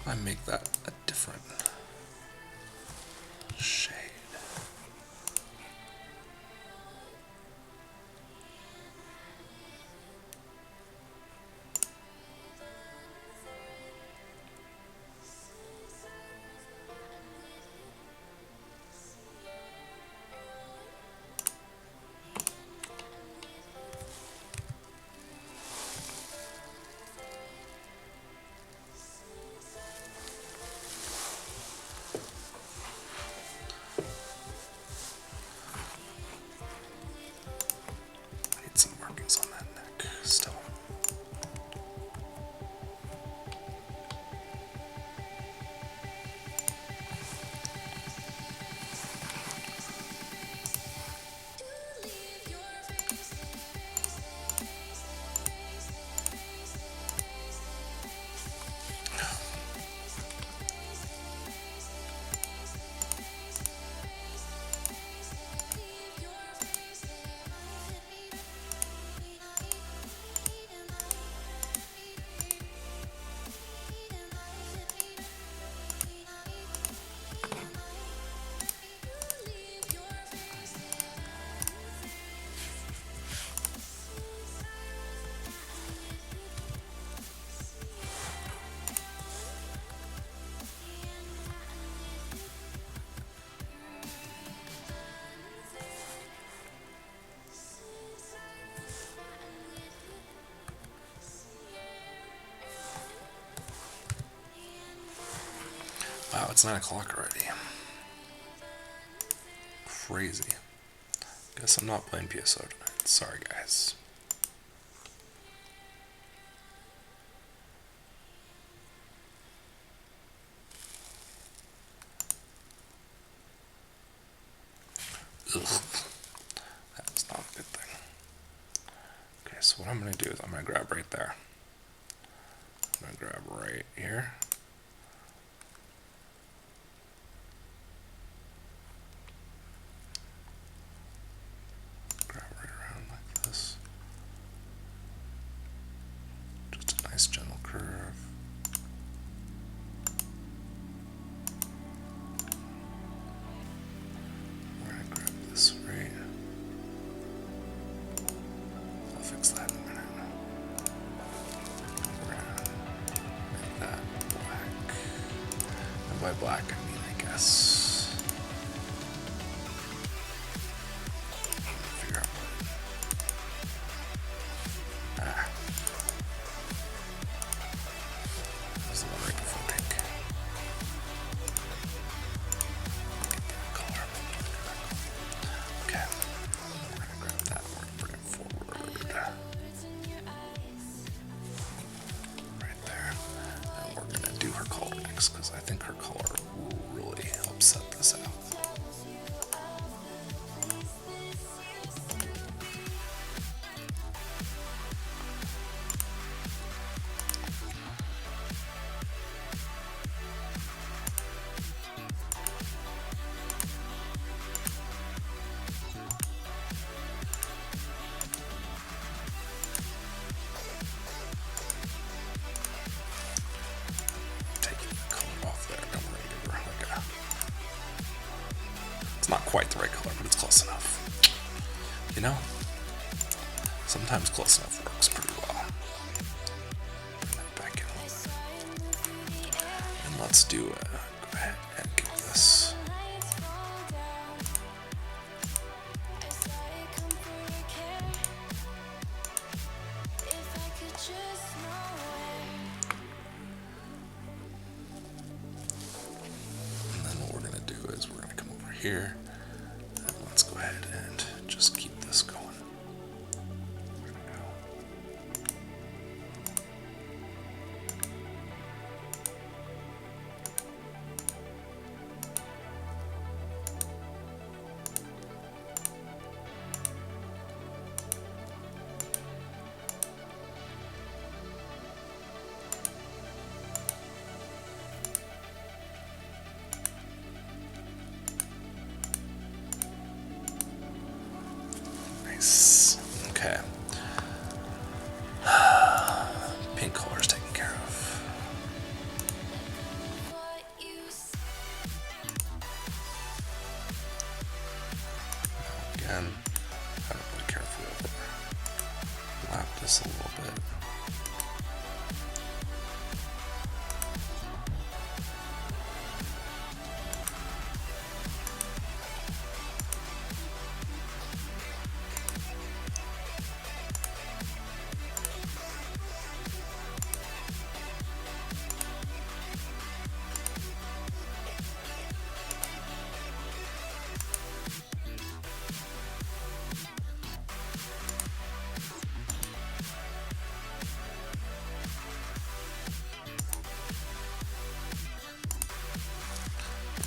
I make that a different shade. it's 9 o'clock already. Crazy. Guess I'm not playing PSO tonight. Sorry, guys. Ugh. That's not a good thing. Okay, so what I'm going to do is I'm going to grab right there. I'm going to grab right here. Grab right around like this. Just a nice gentle curve. We're going to grab this right. I'll fix that in a minute. We're going to make that black. And by black, I mean, I guess, figure out what. That was the one right before pink. Color. Okay. We're going to grab that and we're going to bring it forward. Right there. And we're going to do her color next because I think her color will really help set this out. Taking the color off there, and we're going to give her like a... It's not quite the right color, but it's close enough. You know? Sometimes close enough works pretty well. Bring that back in. And let's do go ahead and give this. And then what we're going to do is we're going to come over here and let's go ahead and just keep this going. There we go. Nice. Okay. Pink color's taken care of. Again, I don't really care if we overlap this a little bit.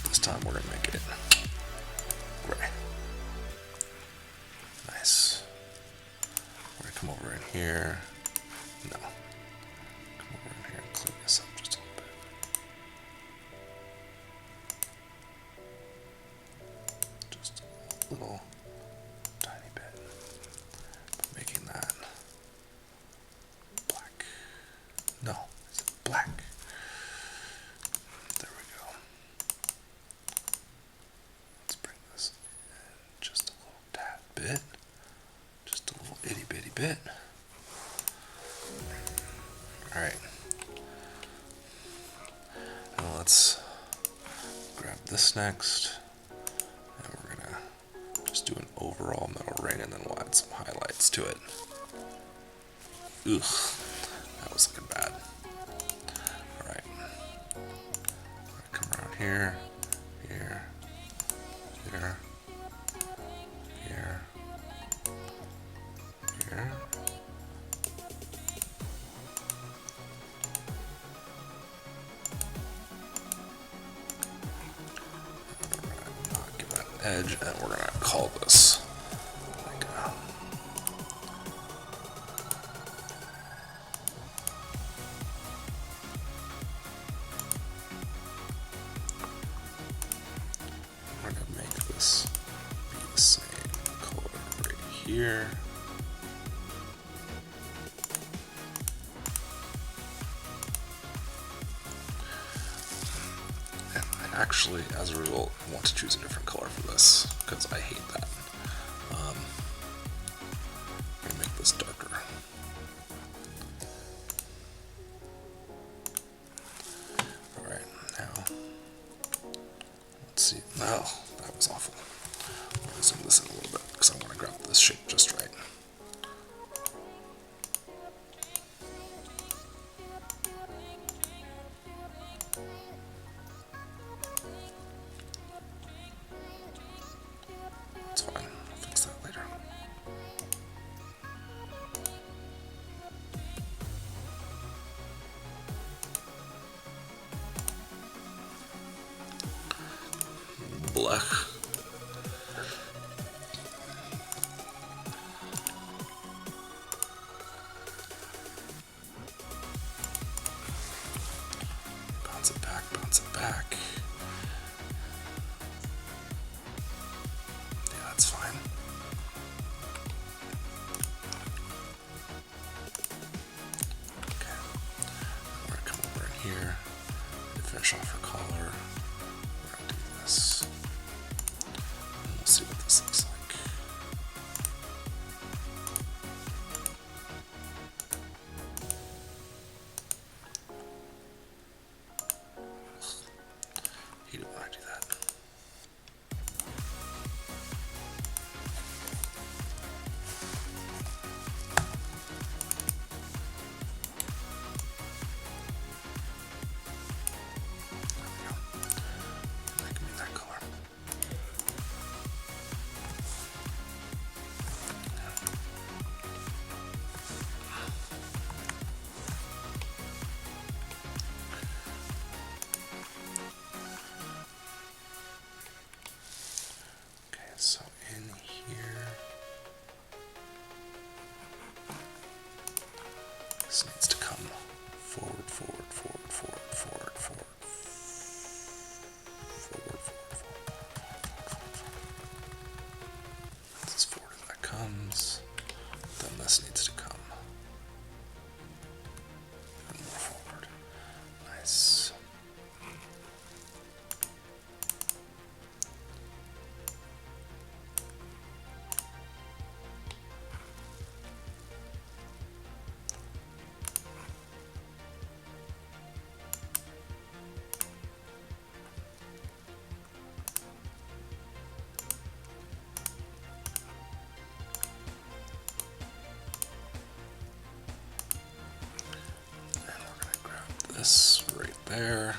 This time we're going to make it gray. Nice. We're going to come over in here. No. Come over in here and clean this up just a little bit. Just a little tiny bit. Making that black. No, is it black? There we go. Let's bring this in just a little tad bit. Just a little itty bitty bit. Alright. Now let's grab this next. And we're gonna just do an overall metal ring and then we'll add some highlights to it. Ugh, that was looking bad. Alright. Come around here, here, here, here, here. Give that an edge, and we're gonna call this like we're gonna make this be the same color right here. And I actually, as a result, want to choose a different color for this because I hate that. I'm gonna make this darker. Alright, now let's see. No, that was awful. I'm gonna zoom this in a little bit because I want to grab this shape just right. It's fine. I'll fix that later. Blech. Bounce it back, bounce it back. Yeah, that's fine. Okay. We're gonna come over in here and finish off her collar. We're gonna do this. And we'll see what this looks like. Hate it when I do that. There we go. That can be that color. Okay, so in here, this needs to come forward, forward, forward, forward, forward, forward, forward, forward. As forward as that comes, then this needs to come even more forward. Nice. This right there,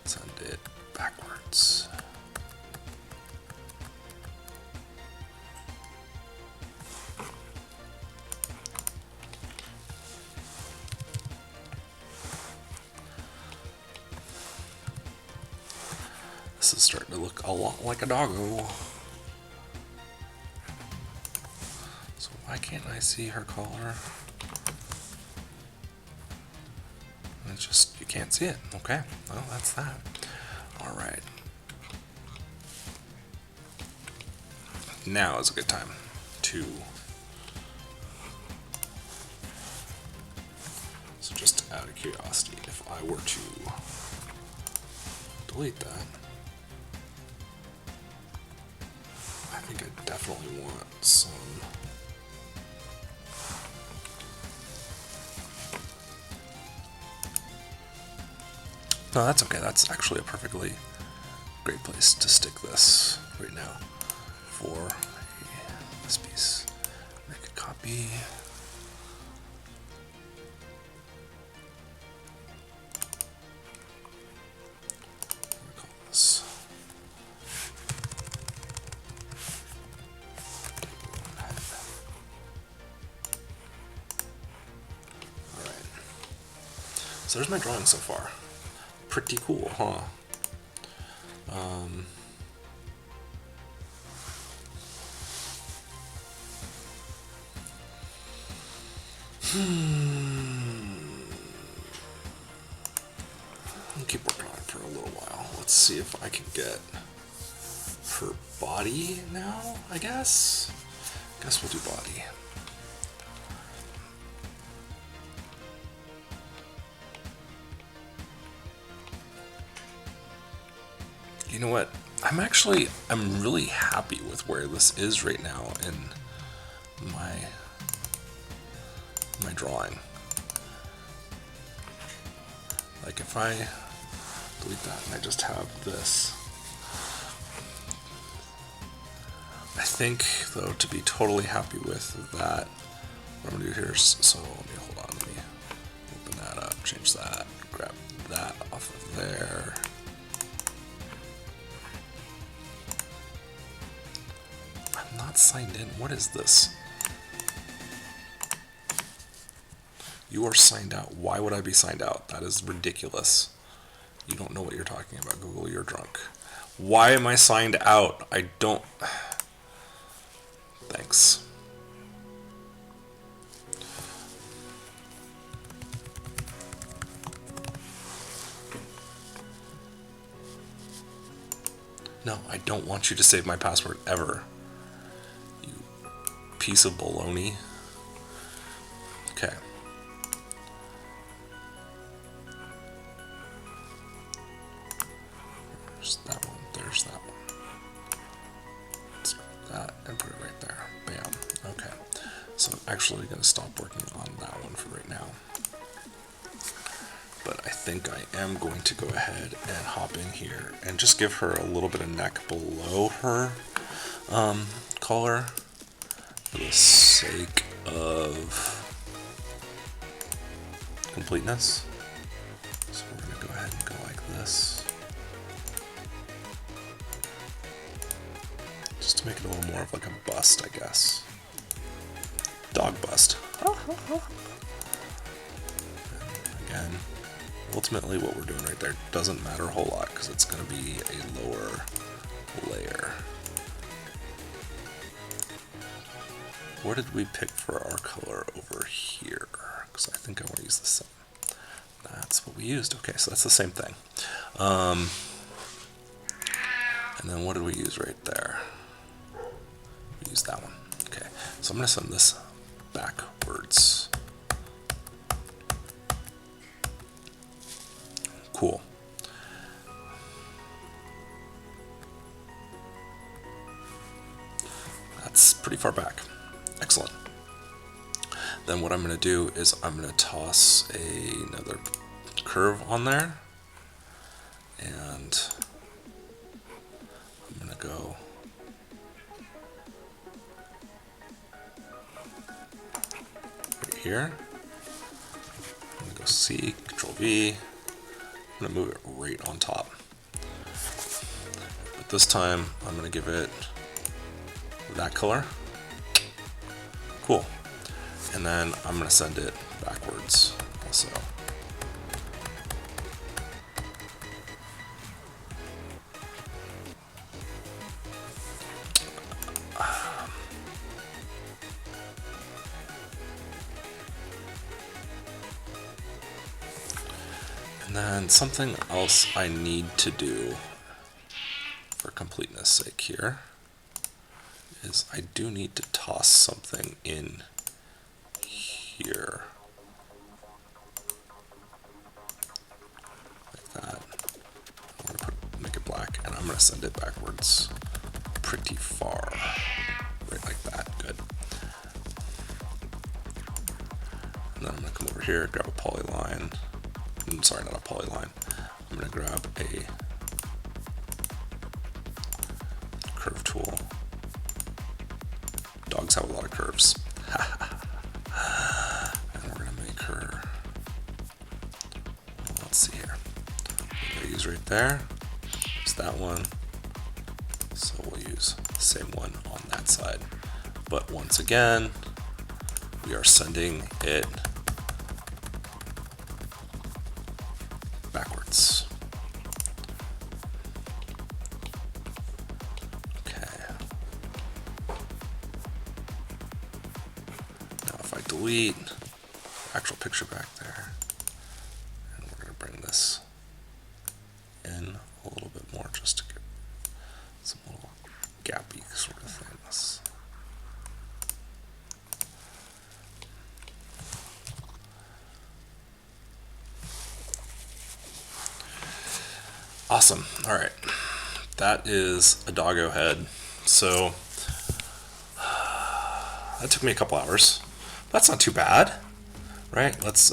send it backwards. This is starting to look a lot like a doggo. So why can't I see her collar? It's just, you can't see it. Okay, well, that's that. Alright. Now is a good time to... So just out of curiosity, if I were to delete that, I think I definitely want some... No, that's okay. That's actually a perfectly great place to stick this right now for this piece. Make a copy. So there's my drawing so far. Pretty cool, huh? I'll keep working on it for a little while. Let's see if I can get her body now, I guess. Guess we'll do body. You know what? I'm really happy with where this is right now in my drawing. Like if I delete that and I just have this. I think though, to be totally happy with that, what I'm gonna do here is, so let me hold on, let me open that up, change that, grab that off of there. I'm not signed in. What is this? You are signed out. Why would I be signed out? That is ridiculous. You don't know what you're talking about, Google. You're drunk. Why am I signed out? I don't... Thanks. No, I don't want you to save my password ever. You piece of baloney. Okay. There's that one. There's that one. Let's grab that and put it right there. Bam. Okay. So I'm actually going to stop working on that one for right now. But I think I am going to go ahead and hop in here and just give her a little bit of neck below her collar for the sake of completeness. So we're going to go ahead and go like this. Just to make it a little more of like a bust, I guess. Dog bust. Again, ultimately what we're doing right there doesn't matter a whole lot because it's going to be a lower layer. What did we pick for our color over here? Because I think I want to use the same. That's what we used. Okay, so that's the same thing. And then what did we use right there? We used that one. Okay, so I'm going to send this backwards. Cool. That's pretty far back. Excellent. Then what I'm going to do is I'm going to toss another curve on there. And I'm going to go right here. I'm going to go C, Control V. I'm going to move it right on top. But this time I'm going to give it that color. Cool. And then I'm going to send it backwards also. And then something else I need to do for completeness sake here is I do need to toss something in here like that. I'm going to make it black and I'm going to send it backwards pretty far, right like that. Good. And then I'm going to come over here, grab a polyline. I'm sorry, not a polyline. I'm going to grab a curve tool. Dogs have a lot of curves. And we're going to make her, let's see here. We're going to use right there. It's that one. So we'll use the same one on that side. But once again, we are sending it delete actual picture back there. And we're going to bring this in a little bit more just to get some little gappy sort of things. Awesome. All right. That is a doggo head. So that took me a couple hours. That's not too bad, right? Let's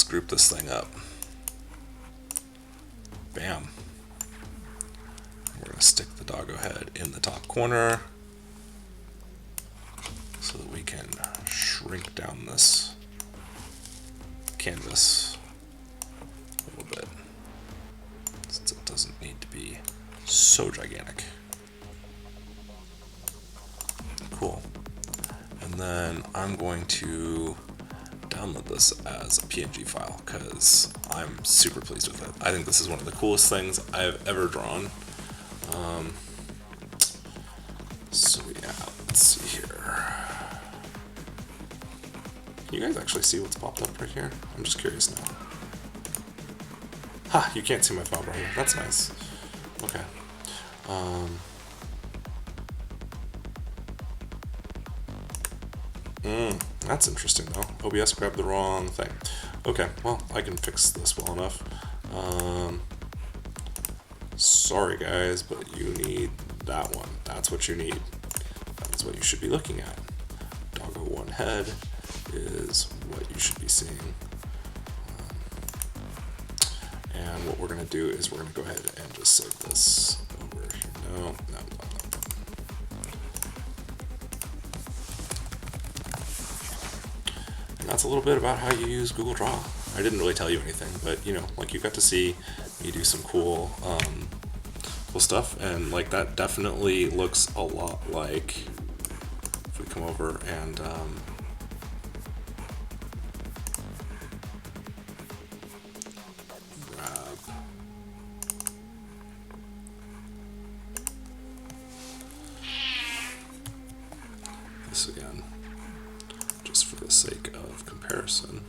group this thing up. Bam. We're going to stick the doggo head in the top corner so that we can shrink down this canvas a little bit, since it doesn't need to be so gigantic. Cool. And then I'm going to download this as a PNG file because I'm super pleased with it. I think this is one of the coolest things I've ever drawn. So yeah, let's see here. Can you guys actually see what's popped up right here? I'm just curious now. Ha! You can't see my file right here. That's nice. Okay. That's interesting though. OBS grabbed the wrong thing. Okay, well, I can fix this well enough. Sorry guys, but you need that one. That's what you need. That is what you should be looking at. Doggo one head is what you should be seeing. And what we're going to do is we're going to go ahead and just save this over here. No. And that's a little bit about how you use Google Draw. I didn't really tell you anything, but you know, like you got to see me do some cool stuff, and like that definitely looks a lot like, if we come over and grab this again, just for the sake of comparison.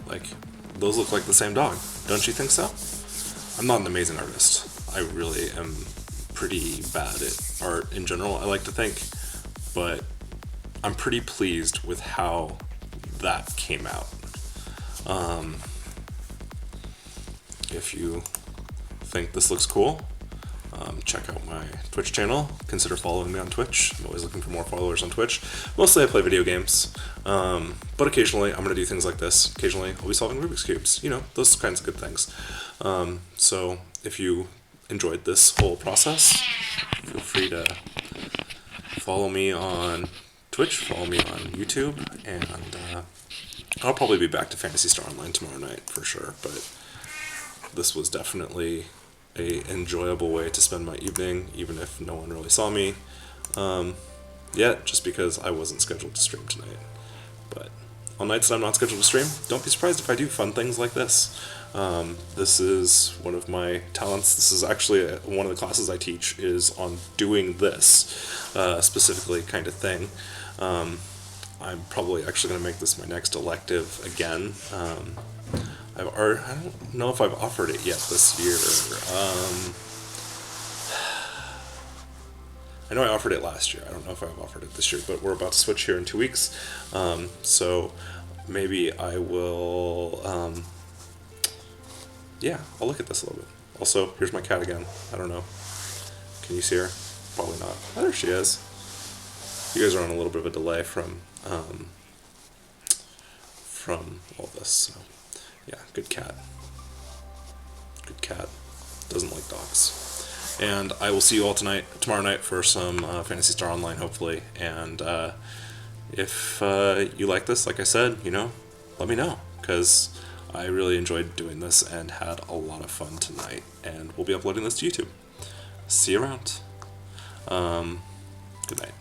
Like, those look like the same dog, don't you think so? I'm not an amazing artist. I really am pretty bad at art in general, I like to think, but I'm pretty pleased with how that came out. If you think this looks cool, check out my Twitch channel. Consider following me on Twitch. I'm always looking for more followers on Twitch. Mostly I play video games, but occasionally I'm going to do things like this. Occasionally I'll be solving Rubik's Cubes, you know, those kinds of good things. So if you enjoyed this whole process, feel free to follow me on Twitch, follow me on YouTube, and I'll probably be back to Phantasy Star Online tomorrow night for sure, but this was definitely a enjoyable way to spend my evening, even if no one really saw me yet, just because I wasn't scheduled to stream tonight. But on nights that I'm not scheduled to stream, don't be surprised if I do fun things like this. This is one of my talents. This is actually one of the classes I teach is on doing this specifically kind of thing. I'm probably actually going to make this my next elective again. I don't know if I've offered it yet this year. I know I offered it last year. I don't know if I've offered it this year, but we're about to switch here in 2 weeks. So maybe I will, yeah, I'll look at this a little bit. Also, here's my cat again. I don't know. Can you see her? Probably not. Oh, there she is. You guys are on a little bit of a delay from all this, so yeah, good cat. Good cat. Doesn't like dogs. And I will see you all tomorrow night for some Phantasy Star Online, hopefully. And if you like this, like I said, you know, let me know, because I really enjoyed doing this and had a lot of fun tonight. And we'll be uploading this to YouTube. See you around. Good night.